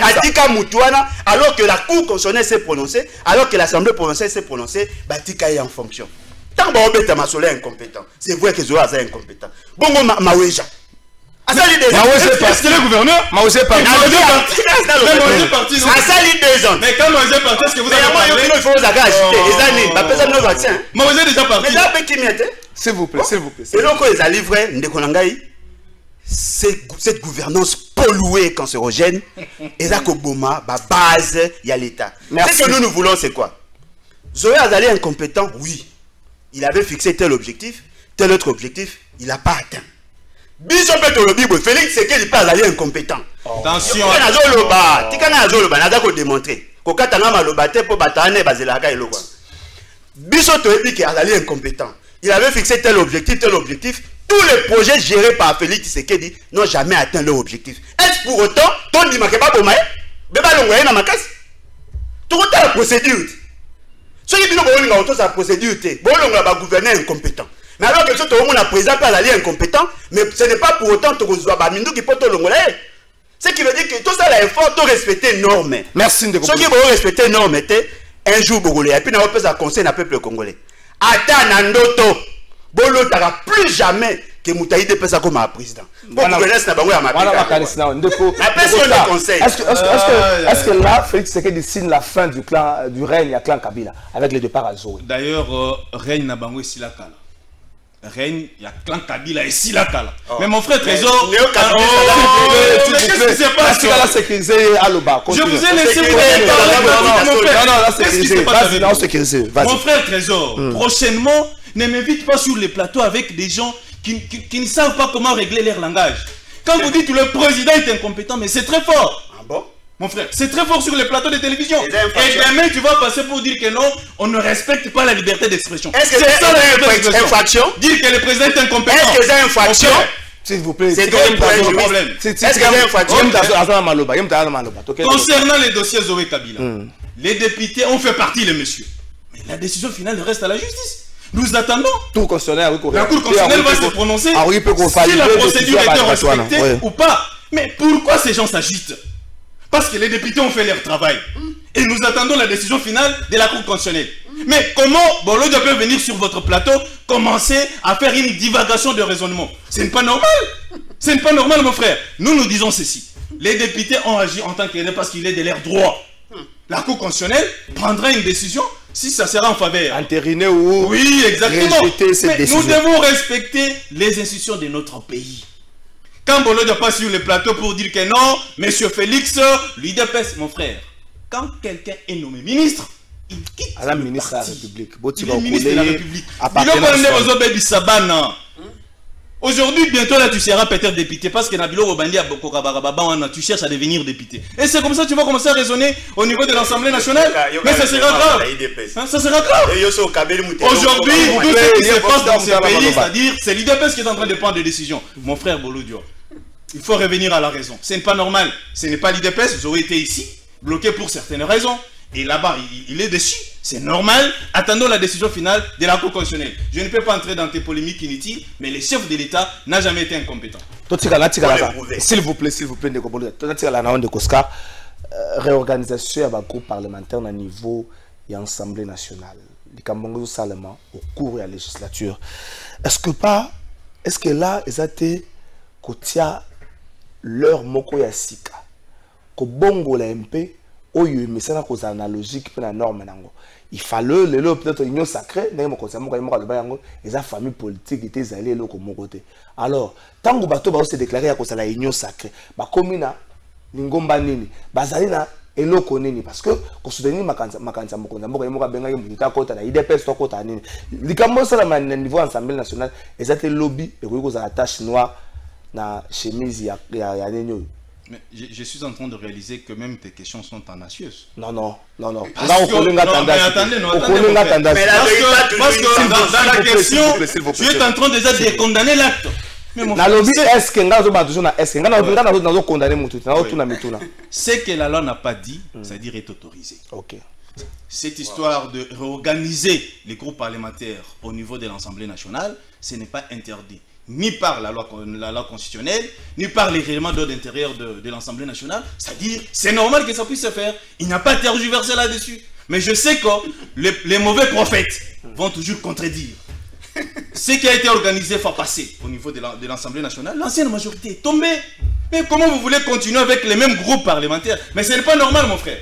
Atika Moutouana, alors que la Cour constitutionnelle s'est prononcée, alors que l'Assemblée provinciale s'est prononcée, Batika est en fonction. Tant que vous êtes incompétent, c'est vrai que Zola est incompétent. Bongo Maweja. Est-ce qu'il est gouverneur? Maweja est parti. Asali 2 ans. Mais quand Maweja est parti, est-ce que vous avez parlé? Il faut agiter. Les années, ma vaccin. Maweja est déjà parti. S'il vous plaît. Et donc, ils ont livré Ndegolangai. Cette gouvernance polluée cancérogène, et ça, Koboma, base, il y a l'État. Ce que nous voulons, c'est quoi? Zoé Azali incompétent, oui. Il avait fixé tel objectif, tel autre objectif, il n'a pas atteint. Biso Petolobibo, Félix Tshisekedi pas Azali incompétent. Attention. Tikana Azoloba, n'a pas démontré. Kokatanga malobate pour batane bazelaka eloko. Biso Toebi Azali incompétent. Il avait fixé tel objectif. Tous les projets gérés par Félix Tshisekedi n'ont jamais atteint leur objectif. Est-ce pour autant, ton dit Makeba Bomae, Beba Longoye na Makas? Tout autant la procédure. Ceux qui disent que la procédure, c'est un gouverneur incompétent. Mais alors que tout le monde a présenté à l'allié incompétent, mais ce n'est pas pour autant que vous avez qui peut te l'ongolais. Ce qui veut dire que tout ça, il faut respecter les normes. Merci de ceux qui vont respecter les normes, un jour, et puis on peut conseiller un peuple congolais. Attends, Nandoto, Bolo t'aura plus jamais que Moutaïde peut ça comme un président. Est-ce que là, Félix Tshisekedi signe la fin du règne à clan Kabila avec le départ à Zoé? D'ailleurs, règne Nabango et Silakala. Règne, il y a clan Kabila et Silakala. Mais mon frère Trésor, qu'est-ce qui se passe? Je vous ai laissé vous parler. Mon frère Trésor, prochainement, ne m'invite pas sur les plateaux avec des gens qui ne savent pas comment régler leur langage. Quand vous dites que le président est incompétent, mais c'est très fort. Ah bon? Mon frère, c'est très fort sur les plateaux de télévision. Et demain, tu vas passer pour dire que non, on ne respecte pas la liberté d'expression. Est-ce que c'est ça une infraction? Dire que le président est incompétent. Est-ce que c'est une infraction? S'il vous plaît, c'est un problème. Est-ce que c'est une infraction? Concernant les dossiers Zoé Kabila, les députés ont fait partie, les messieurs. Mais la décision finale reste à la justice. Nous attendons. La Cour constitutionnelle va se prononcer si la procédure était respectée ou pas. Mais pourquoi ces gens s'agitent? Parce que les députés ont fait leur travail. Et nous attendons la décision finale de la Cour constitutionnelle. Mais comment Bolodia peut venir sur votre plateau commencer à faire une divagation de raisonnement? Ce n'est pas normal. Ce n'est pas normal, mon frère. Nous disons ceci. Les députés ont agi en tant qu'élèves parce qu'il est de leur droit. La Cour constitutionnelle prendra une décision si ça sera en faveur. Entériner ou oui, exactement. rejeter cette décision. Nous devons respecter les institutions de notre pays. Quand Bolodia passe sur le plateau pour dire que non, monsieur Félix, l'UDPS, mon frère, quand quelqu'un est nommé ministre, il quitte la ministre de la République. Il est ministre de la République. Il est Aujourd'hui, bientôt là, tu seras peut-être député parce que Nabilo Obandi tu cherches à devenir député. Et c'est comme ça que tu vas commencer à raisonner au niveau de l'Assemblée nationale. Mais ça sera grave. Hein, ça sera grave. Aujourd'hui, tout ce qui se passe dans ce pays, c'est-à-dire, c'est l'IDPS qui est en train de prendre des décisions. Mon frère Bolodio, il faut revenir à la raison. Ce n'est pas normal. Ce n'est pas l'IDPS. Ils auraient été ici, bloqués pour certaines raisons. Et là-bas, il est dessus. C'est normal. Attendons la décision finale de la Cour constitutionnelle. Je ne peux pas entrer dans tes polémiques inutiles, mais le chef de l'État n'a jamais été incompétent. S'il vous plaît, réorganisation du groupe parlementaire au niveau de l'Assemblée nationale. Au cours de la législature. Est-ce que là, ils ont été leur moko ya sika? Ko bongo la MP. Mais c'est une analogie qui est la norme. Il fallait peut-être l'union sacrée, les familles politiques étaient allées comme côté. Alors, tant que bateau se déclarer à la union sacrée, comme na lingomba nini, bazalina eloko nini parce que ko soutenir makanza mokonza mboka yemoka benga yemuta kota na IDPS to kota nini. Likambo sala na niveau Assemblée nationale, ezate lobby et ko za tache noire na chemise ya nini. Mais je suis en train de réaliser que même tes questions sont tendancieuses. Non. Là, parce que dans la question, tu es en train déjà de condamner l'acte. Ce que la loi n'a pas dit, c'est-à-dire est autorisé. Cette histoire de réorganiser les groupes parlementaires au niveau de l'Assemblée nationale, ce n'est pas interdit. Ni par la loi constitutionnelle, ni par les règlements d'ordre intérieur de l'Assemblée nationale. C'est-à-dire, c'est normal que ça puisse se faire. Il n'y a pas à tergiverser là-dessus. Mais je sais que les mauvais prophètes vont toujours contredire. Ce qui a été organisé fois passé au niveau de l'Assemblée nationale, l'ancienne majorité est tombée. Mais comment vous voulez continuer avec les mêmes groupes parlementaires? Mais ce n'est pas normal, mon frère.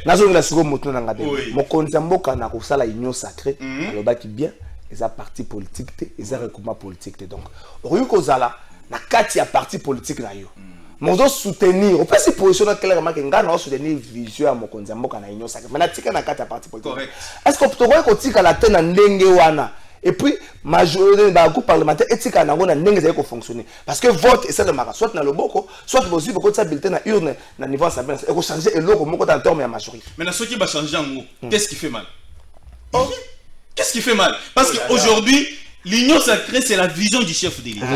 Les partis politiques, les recoupements politiques. Donc, Ruyukozala, na kati ya parti politique na yo. Mon soutenir, on peut se positionner clairement que ngana soutenir vision à mokonza mboka na union sacrée. Mais na tika na kati ya parti politique. Est-ce que tu vois que tika la tena ndenge wana? Et puis majorité ba groupe parlementaire etika na ngona ndenge za ko fonctionner. Parce que vote et ça le mara soit na loboko, soit vous beaucoup de ça bulletin na urne na niveau assemblée et ko changer eloko moko dans terme ya majorité. Mais na ce qui va changer en gros, qu'est-ce qui fait mal? Qu'est-ce qui fait mal? Parce qu'aujourd'hui, l'union sacrée, c'est la vision du chef de l'État.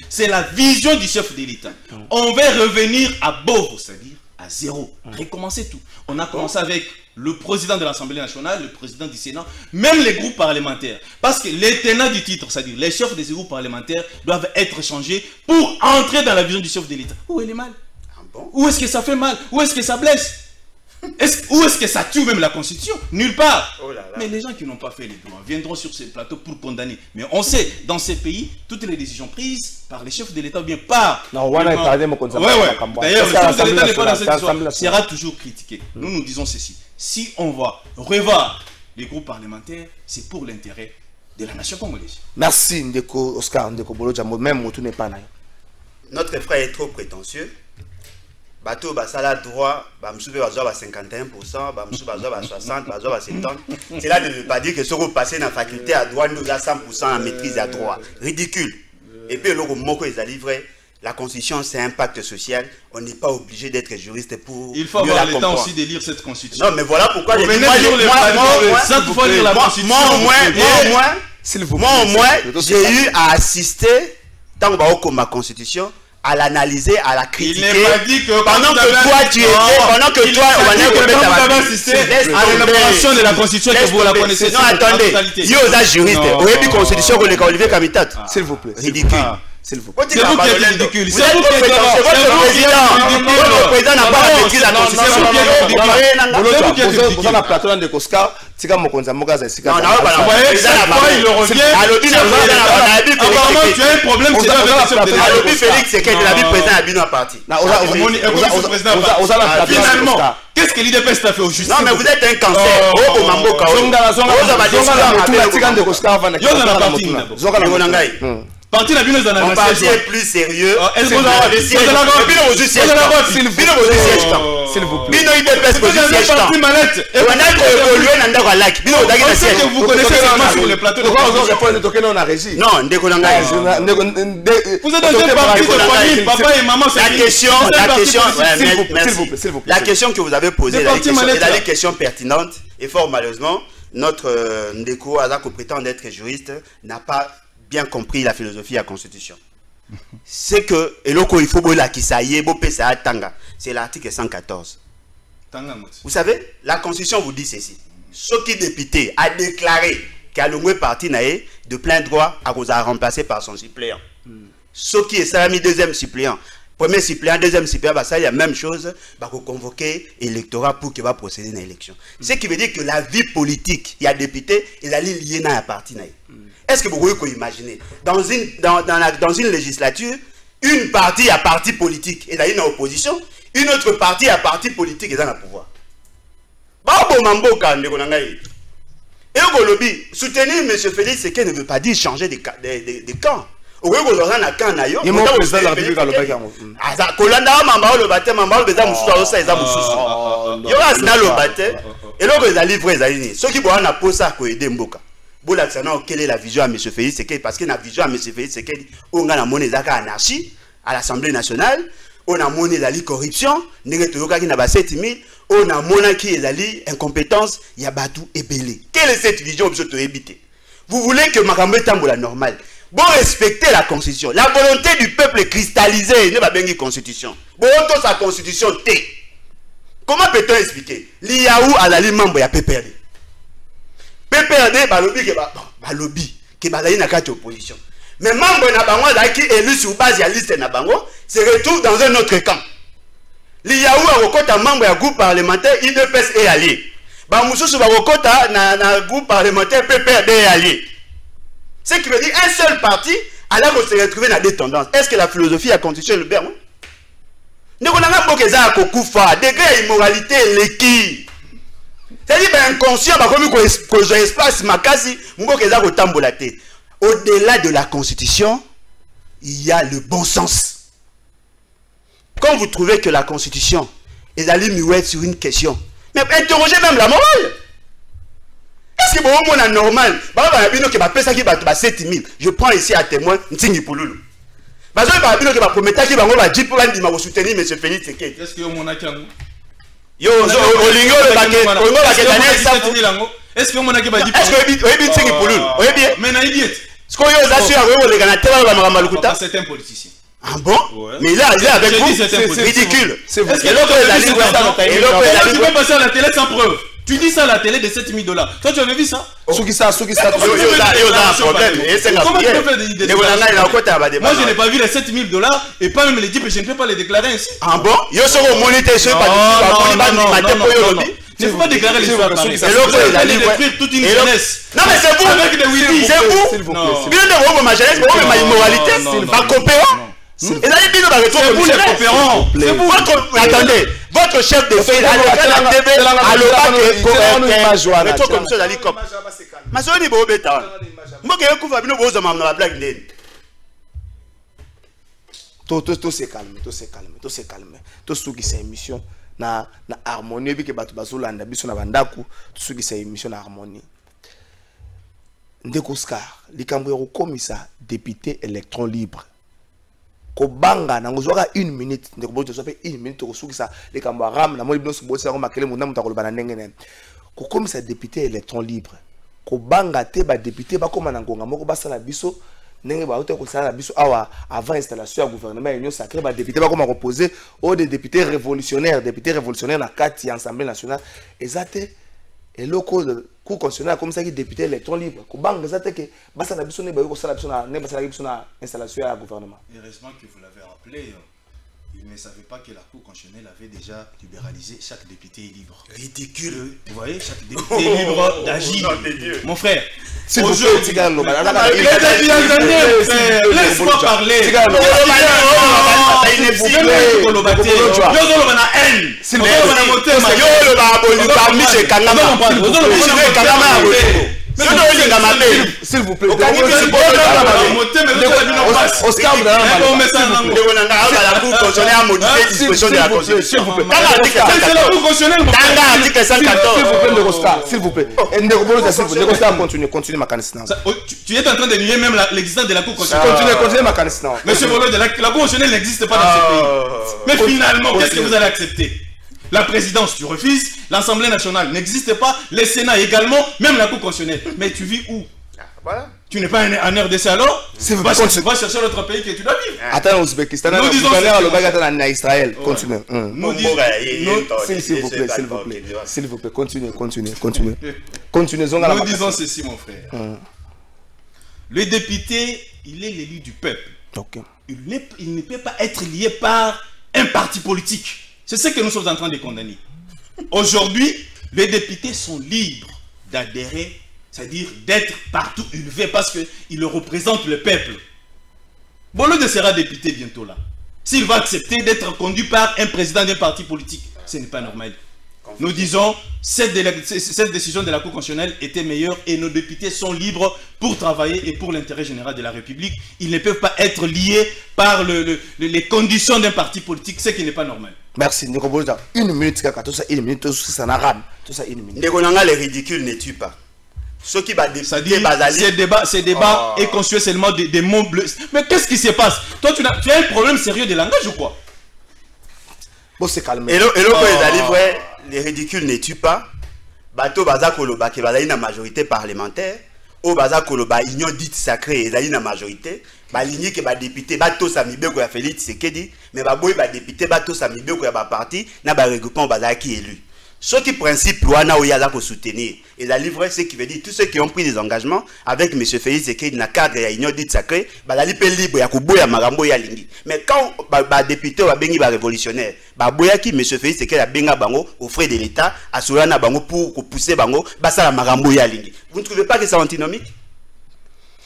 C'est la vision du chef de l'État. On va revenir à Bovo, c'est-à-dire à zéro. Recommencer tout. On a commencé avec le président de l'Assemblée nationale, le président du Sénat, même les groupes parlementaires. Parce que les tenants du titre, c'est-à-dire les chefs des groupes parlementaires, doivent être changés pour entrer dans la vision du chef de l'État. Où est le mal? Où est-ce que ça fait mal? Où est-ce que ça blesse? Où est-ce que ça tue même la Constitution? Nulle part. Mais les gens qui n'ont pas fait les droits viendront sur ces plateaux pour condamner. Mais on sait, dans ces pays, toutes les décisions prises par les chefs de l'État ou bien par... D'ailleurs, le chef de l'État n'est pas dans cette histoire. Sera toujours critiqué. Nous disons ceci. Si on va revoir les groupes parlementaires, c'est pour l'intérêt de la nation congolaise. Merci Ndeko Oscar Ndeko Bolodia. Même Motu n'est pas là. Notre frère est trop prétentieux. Bateau basala droit, bamsoube bazoa 51%, bamsoube bazoa 60%, bazoa 70%. Cela ne veut pas dire que ce qu'on passe dans la faculté à droit, nous a 100% en maîtrise à droit. Ridicule. Et puis le mot est livré. La Constitution, c'est un pacte social. On n'est pas obligé d'être juriste pour. Il faut avoir le temps aussi de lire cette Constitution. Non, mais voilà pourquoi j'ai dit moi au moins, j'ai eu à assister, tant que ma Constitution, à l'analyser, à la critiquer. Il n'est pas dit que pendant que toi tu étais, pendant que toi on a assisté à l'élaboration de la Constitution que vous la connaissez. Non, attendez, il y a des juristes. Vous avez vu la Constitution que les Olivier Kamitat. S'il vous plaît. Ridicule. S'il vous plaît. C'est vous qui êtes ridicule. C'est vous qui êtes votre président n'a pas maîtrisé la Constitution. Vous avez la plateau de Oscar. Tika Mokonza Mokaza Sika. Non, il revient. Apparemment, tu as un problème. Alobi Félix, c'est que la vie président a bien parti. Finalement, qu'est-ce que l'IDPS t'a fait au juste? Non, mais vous êtes un cancer. Oh, Mambo Kao. Parti la bino dans mon parti est plus sérieux. Est-ce que vous avez des sièges? Bino vous siège. Bino vous siège. S'il vous plaît. Bino IDPS vous siège. parti malette. Et on a évolué dans la lac. Bino vous avez des sièges. Vous connaissez seulement sur les plateaux de répondre à régie. Non, Ndekonanga. Vous êtes dans un parti de famille, papa et maman. La question, s'il vous plaît. La question que vous avez posée, la question pertinente, et fort malheureusement, notre Ndeko Azako prétend être juriste, n'a pas bien compris la philosophie de la Constitution. C'est que, et là, il faut c'est l'article 114. Vous savez, la Constitution vous dit ceci. Ce qui député a déclaré qu'à l'ongwe parti de plein droit à remplacer par son suppléant. Ce qui est salami deuxième suppléant. Premier suppléant, deuxième suppléant, bah ça il y a la même chose, bah vous convoquer l'électorat pour qu'il va procéder à l'élection. Ce qui veut dire que la vie politique, il y a député, il a lié dans un parti. Est-ce que vous pouvez imaginer dans une législature, une partie à parti politique et d'ailleurs dans l'opposition, une autre partie à parti politique et dans le pouvoir. Et au lobby, soutenir M. Félix Tshisekedi ne veut pas dire changer de camp. Il y a un président de la République à l'Obaké. Et là, vous allez voir, ceux qui vont en poser ça, quelle est la vision à M. Félix Tshisekedi? Parce que la vision à M. Félix Tshisekedi, on a la monnaie d'anarchie à l'Assemblée nationale, on a monnaie de corruption, on a 7 000, on a monnaie qui est incompétence, il y a Batou et Belé. Quelle est cette vision que vous éviter? Vous voulez que Makambe Tambola normal? Bon, respecter la Constitution. La volonté du peuple est cristallisée. Ne va pas bien Constitution. Bon, on sa Constitution T. Comment peut-on expliquer? L'IAU à la ligne membre, il y a PPRD. PPRD, balobi qui est dans la opposition. Mais membre qui est élu sur base de la liste se retrouve dans un autre camp. L'IAU a recoté un membre du groupe parlementaire IDPS et allié. Bamoussou va recoté un groupe parlementaire PPRD et allié. Ce qui veut dire un seul parti, alors on se retrouve dans des tendances. Est-ce que la philosophie de la Constitution est le bien? Nous avons degré immoralité, l'équipe. C'est-à-dire inconscient, comme espace, au-delà de la Constitution, il y a le bon sens. Quand vous trouvez que la Constitution est allée muette sur une question, mais interrogez même la morale. Est-ce que vous avez normal? Je prends ici à témoin Ntingi Pouloulou. Parce que vous avez soutenir M. Félix Tshisekedi. Est-ce que vous avez est-ce que vous avez Ntingi Pouloulou? C'est un politicien. Ah bon? Mais là, il est avec vous. C'est ridicule. Et l'autre, il a passer à la télé sans preuve. Tu dis ça à la télé de 7 000 $. Toi, tu avais vu ça? Comment tu peux faire des déclarations? Moi, je n'ai pas vu les 7 000 $ et pas même les 10, je ne peux pas les déclarer ainsi. Ah bon? Il ne faut pas déclarer les choses. Et l'autre, il a détruire toute une jeunesse. Non, mais c'est vous. Avec des oui, c'est vous. Bien de vous, ma jeunesse, vous, ma immoralité, ma coopérant. C'est vous. Attendez, votre chef de file à la TV, à l'OBAC, comme ça, l'hélicoptère. Ma soeur, il est beau, bêta. Moi, je vais vous dire, je vais blague. Tout se calme. Tout ce qui est émission, na harmonie, et que batu bazolanda biso na bandaku, tout ce qui est émission na harmonie. Ndeko Oscar, likambo komisa député électron libre. Kobanga na ngozwaka 1 minute ndeko boto sope 1 minute ko sukisa likambo ram na moli binoso bosa ko makele munda mutakoloba ndenge nene. Ko komisa député électron libre. Kobanga te ba député ba koma na ngonga moko basala biso ndenge ba hote ko sala biso awa avant installation du gouvernement union sacré ba député ba koma reposer au des députés révolutionnaires na kati Assemblée nationale ezate et loko cour constitutionnel comme ça qui député électron libre ko banga ezate que basala biso ne ba ko sala biso na ne basala biso na installation du gouvernement. Heureusement que vous l'avez rappelé. Ils ne savaient pas que la Cour constitutionnelle avait déjà libéralisé chaque député libre. Ridicule. Vous voyez, chaque député libre d'agir. Mon frère, c'est vous laisse-moi parler. S'il vous plaît, Oscar, la Cour constitutionnelle a modifié les dispositions de la Constitution. C'est la Cour constitutionnelle. Article 114. S'il vous plaît. Continuez ma candidature. Tu es en train de nier même l'existence de la Cour constitutionnelle. Continuez ma candidature. Monsieur Bolo, la Cour constitutionnelle n'existe pas dans ce pays. Mais finalement, qu'est-ce que vous allez accepter? La présidence, tu refuses. L'Assemblée nationale n'existe pas. Le Sénat également. Même la Cour constitutionnelle. Mais tu vis où? Voilà. Tu n'es pas en RDC alors? Va chercher l'autre pays que tu dois vivre. Attends, l'Ouzbékistan. Nous disons en Israël. Continue. Nous disons. S'il vous plaît, continuez. Nous disons ceci, mon frère. Le député, il est l'élu du peuple. Il ne peut pas être lié par un parti politique. C'est ce que nous sommes en train de condamner. Aujourd'hui, les députés sont libres d'adhérer, c'est-à-dire d'être partout où ils veulent parce qu'ils représentent le peuple. Bolo sera député bientôt là. S'il va accepter d'être conduit par un président d'un parti politique, ce n'est pas normal. Nous disons, cette décision de la Cour constitutionnelle était meilleure et nos députés sont libres pour travailler et pour l'intérêt général de la République. Ils ne peuvent pas être liés par les conditions d'un parti politique, ce qui n'est pas normal. Merci. Une minute, tout ça, une minute, tout ça, tout ça, une minute. Les ridicules ne tuent pas. Ceux qui ces débats est constitué seulement des mots bleus. Mais qu'est-ce qui se passe? Toi, tu as un problème sérieux de langage ou quoi? Bon, c'est calme. Et les ridicules ne tuent pas. Bato baza koloba qui va une majorité parlementaire. Au baza koloba union dite sacrée et une majorité. Baligné que ba député bato samibe ko ya Félix Tshisekedi mais ba boy ba député bato samibe ko ya ba parti na ba regroupement baza qui élu. Ce qui principe wana oyaza ko soutenir et la livre ce qui veut dire tous ceux qui ont pris des engagements avec M. Félix Tshisekedi na cadre ya union dite sacrée bazali pe libre ya koboya makambo ya lingi. Mais quand ba député ba bengi ba révolutionnaire ba boya ki M. Félix Tshisekedi a benga bango aux frais de l'État asura na bango pour pousser bango basala makambo ya lingi. Vous ne trouvez pas que c'est antinomique?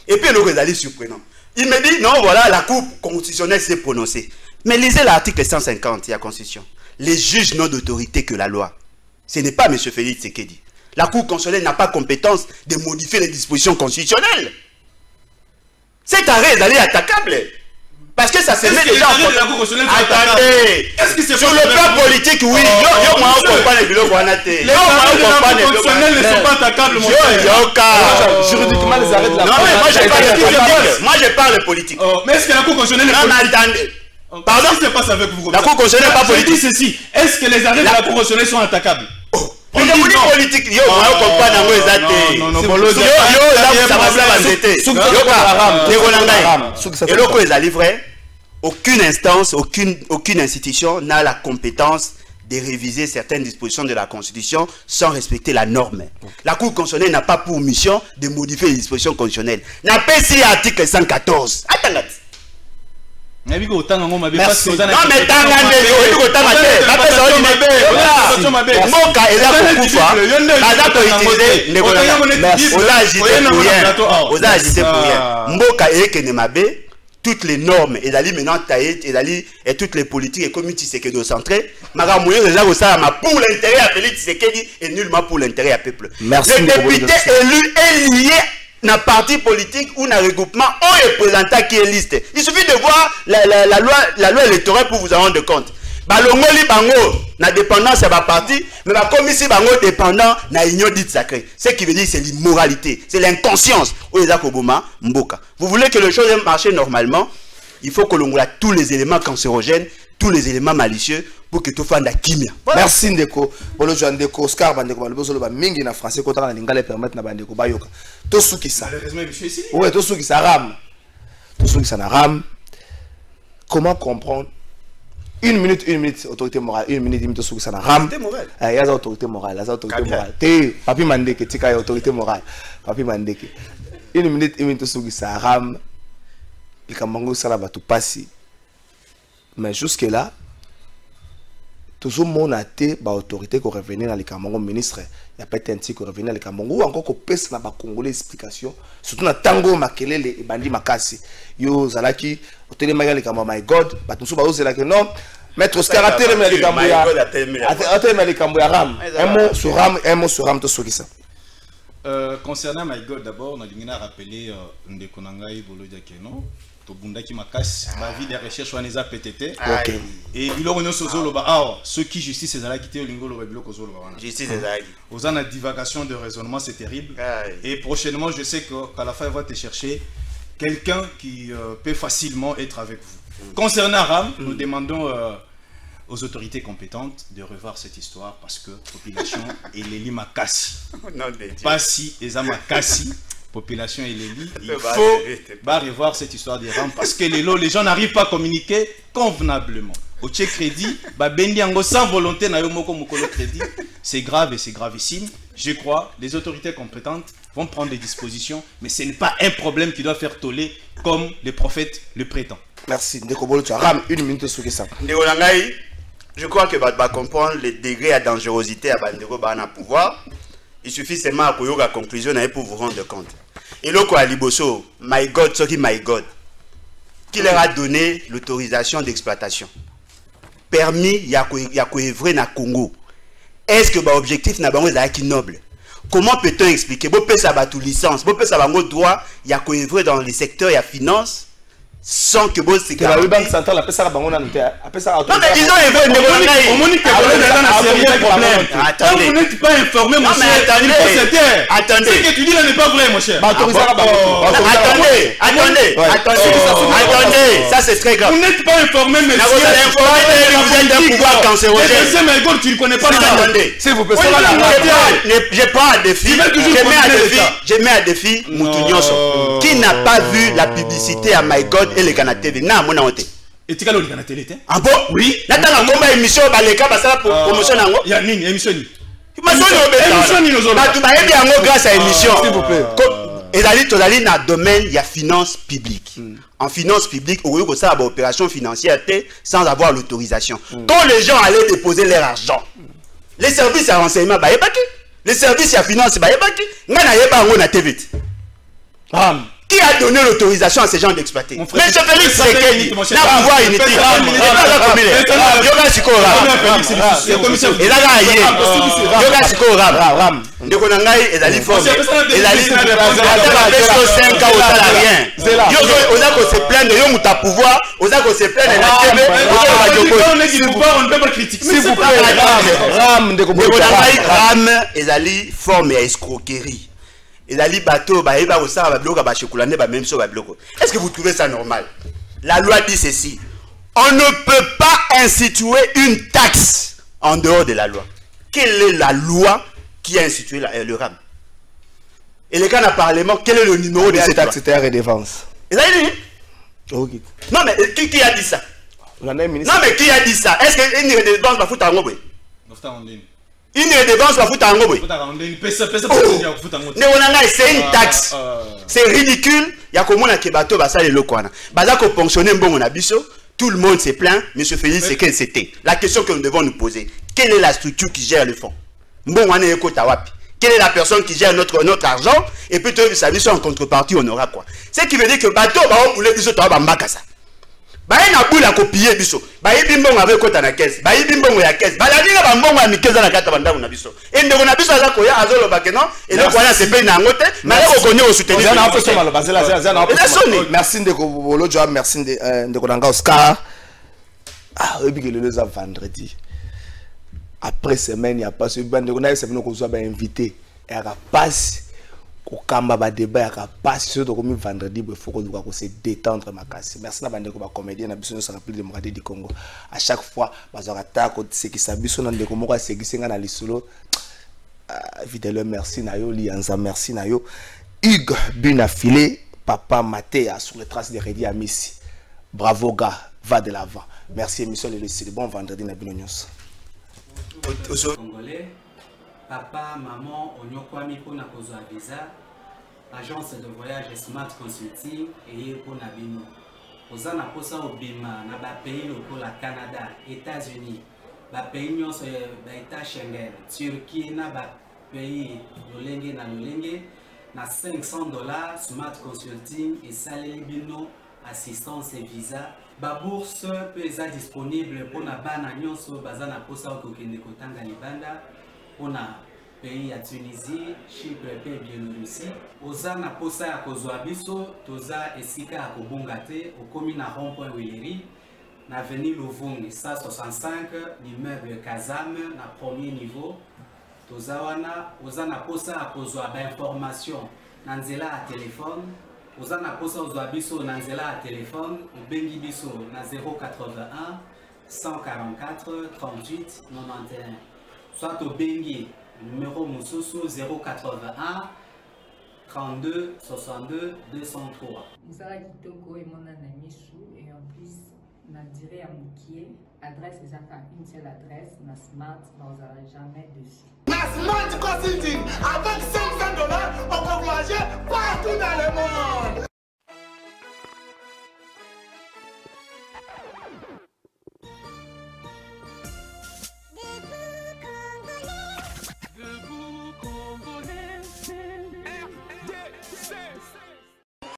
Et puis le résultat surprenant. Il me dit, non, voilà, la Cour constitutionnelle s'est prononcée. Mais lisez l'article 150 de la Constitution. Les juges n'ont d'autorité que la loi. Ce n'est pas M. Félix Tshisekedi. La Cour constitutionnelle n'a pas compétence de modifier les dispositions constitutionnelles. Cet arrêt est allé attaquable. Parce que ça se met déjà en attendez. Sur le plan politique, oui. Yo, moi, on comprend les bilans qu'on a été. Les arrêts constitutionnels ne sont pas attaquables, mon frère. Juridiquement, les arrêts de la non, mais moi, je parle politique. Mais est-ce que la Cour constitutionnelle est politique? Non, mais attendez. Pardon, qu'est-ce qui se passe avec vous? La Cour constitutionnelle n'est pas politique. Je dis ceci. Est-ce que les arrêts de la Cour constitutionnelle sont attaquables? On dit politique. Yo, moi, on comprend dans vos athées. Non, et lorsque les a livrés, aucune instance, aucune institution n'a la compétence de réviser certaines dispositions de la Constitution sans respecter la norme. La Cour constitutionnelle n'a pas pour mission de modifier les dispositions constitutionnelles. N'a pas si article 114. Attends. Non mais toutes les normes et maintenant et toutes les politiques et communautés Tshisekedi au centre pour l'intérêt à Félix Tshisekedi et nullement pour l'intérêt à peuple. Le député élu est lié un parti politique ou un regroupement ou un représentant qui est liste. Il suffit de voir la loi électorale pour vous en rendre compte. Balongoli bango na dépendance à ma parti, mais la commission bango dépendant na union dite sacrée. Ce qui veut dire c'est l'immoralité, c'est l'inconscience. Mboka. Vous voulez que les choses marchent normalement, il faut que l'on ait tous les éléments cancérogènes, tous les éléments malicieux pour que tout fasse de la kimia. Voilà. Merci Ndeko. Bolo jo Ndeko Oscar bandeko balozo ba mingi na français ko tanga lingala permettre na bandeko bayoka. To suki ça. Malheureusement monsieur ici. Ouais, to suki ça ram. To suki ça na ram. Comment comprendre une minute, autorité morale, une minute, tout ça na ram. Il y a autorité morale, autorité morale. Papi Mandeke, tika y autorité morale. Papi Mandeke. Une minute, tout ça ram. Il kamango ça va tout passer. Mais jusque là, toujours mon athée, bah autorité qui revenir dans les Cameroun ministre, il y a peut-être un petit qui revenir dans les Cameroun ou encore qu'on pèse dans les Congolais explication, surtout dans tango makele les bandits makasi. Yo zalaki, au télémaga les Cameroun, my God, bah tout ça bah osé là que non, maître Oscar a télé les Cameroun, a télé les Cameroun ram, un mot sur ram tout ce qui ça. Concernant My God, d'abord, on a rappelé Ndeko Nangai Bolo Diakeno, Tobundaki Makas, ma vie de recherche, on les a PTT. Et Bilo Renault Sozoloba, ceux qui justice les alaki, Lingo Loba Bilo Kozoloba. Justice les alaki. Aux ans de divagation de raisonnement, c'est terrible. Et prochainement, je sais qu'à la fin, il va te chercher quelqu'un qui peut facilement être avec vous. Concernant Ram, nous demandons aux autorités compétentes de revoir cette histoire parce que population et les Makassi. Pas si et Makassi, population et les il faut revoir cette histoire des rames parce que les gens n'arrivent pas à communiquer convenablement. Au check crédit, sans volonté, crédit, c'est grave et c'est gravissime. Je crois les autorités compétentes vont prendre des dispositions, mais ce n'est pas un problème qui doit faire toller comme les prophètes le prétendent. Merci. Ram, une minute sur ça. Je crois que va comprendre le degré de dangerosité à Bandeko Bana pouvoir. Il suffit seulement à la conclusion pour vous rendre compte. Et là, quoi, Liboso, My God, ce qui My God, qui leur a donné l'autorisation d'exploitation. Permis, il y a vrai na Congo. Est-ce que l'objectif n'a pas été noble? Comment peut-on expliquer? Vous pouvez savoir toute licence, vous pouvez savoir droit, il y a vrai dans les secteurs, il y a finance. Sans que vous c'est la banque centrale appelle ça bango na noté appelle ça non mais ils ont évolué attendez vous n'êtes pas informé mon cher attendez ce que tu dis là n'est pas vrai mon cher attendez ça c'est très grave vous n'êtes pas informé mais vous êtes d'un pouvoir cancérogène tu ne connais pas attendez s'il vous plaît je prends à défi je mets à défi Moutounioso qui n'a pas vu la publicité à My God et les Ghana TV. Na mona honte. Et tu as le Ghana TV? Ah bon? Oui. Nathan combat émission baleka basala pour promotion nango. Ya nini émission ni? Émission ni nozo. Ba tu ba yebi yango grâce à émission. S'il vous plaît. Ezali tozali na domaine il y a finance publique. En finance publique, on veut que ça ba opération financière sans avoir l'autorisation. Quand les gens allaient déposer leur argent, les services à renseignement ba yebaki. Les services à finance ba yebaki. Ngana yeba ngo na TV. Qui a donné l'autorisation à ces gens d'exploiter? Mais je Félix Sekedi, n'a pouvoir unité. Et la bateau, est-ce que vous trouvez ça normal? La loi dit ceci. On ne peut pas instituer une taxe en dehors de la loi. Quelle est la loi qui a institué le RAM? Et les cas dans le Parlement, quel est le numéro de cette taxe? C'était redevance. Non mais qui a dit ça? Non mais qui a dit ça? Est-ce qu'une redevance va foutre en gros? Une redevance va foutre en gros. C'est une taxe. C'est ridicule. Il y a comme on a kebato basa le lokwana. Baza ko ponctionner mbongo na biso. Tout le monde s'est plaint. Monsieur Félix, c'est quel c'était? La question que nous devons nous poser. Quelle est la structure qui gère le fonds? Mbongo ane yeko tawapi. Quelle est la personne qui gère notre argent? Et puis tu sa mission en contrepartie, on aura quoi? Ce qui veut dire que bateau va rouler biso tawa mbaka ça. Baye na bula copier biso. Baye bimbongo avec kota na caisse. Baye bimbongo ya caisse. Bala dinga ba mbongo ya mikeza na kata banda na biso. Et ndeko na biso aza koya azolo bakeno et le voilà c'est peine na ngote. Mais là on connaît au soutenir. Merci ndeko bolo job merci ndeko nanga Oscar. Ah et puis que le vendredi. Après semaine il y a pas ce ndeko na semaine ko zo ba invité et à passe Kokamba ba débat ya passe surtout comme vendredi il faut qu'on se détendre makasi. Merci na bandeko ba comédien na biso na République démocratique du Congo. À chaque fois bazaka ko ce qui sabiso na ndeko moko asegisenga na lisolo. Vidéo merci na yo lianza merci na yo. Hugues Binafilé papa Matéa sur les traces de Redi Amissi. Bravo gars, va de l'avant. Merci émission le bon vendredi na Binonyos. Congolais. Papa, maman, on y a mis pour nakozo visa, agence de voyage Smart Consulting et pour nabino. Aux an aposa au bima na ba pays pour la Canada, États-Unis, ba pays nyons ba État Schengen, Turquie na ba pays lolenge na $500 Smart Consulting et salé bino assistance et visa. Ba bourse peut être disponible pour na bana nyons bazana posa au kokende kotanga libanda. On a pays ya Tunisie, Chypre et Biélorussie. Oza na posa ya kozwa biso, toza esika ya kobonga te, okomi na rond-point Willery, na avenue Louvungi 165, l'immeuble Kazam, na premier niveau. Toza wana, oza na posa ya kozwa ba information na nzela ya téléphone. Oza na posa ozwa biso na nzela ya téléphone, obengi biso na 081 144 38 91. Soit obengi numéro mosusu 081 32 62 203. Mosala kitoko emonana misu et en plus na dire ya mokie adresse ezaka une seule adresse na smart bazala jamais dessus. Na Smart Consulting, avec $500, on peut voyager partout dans le monde.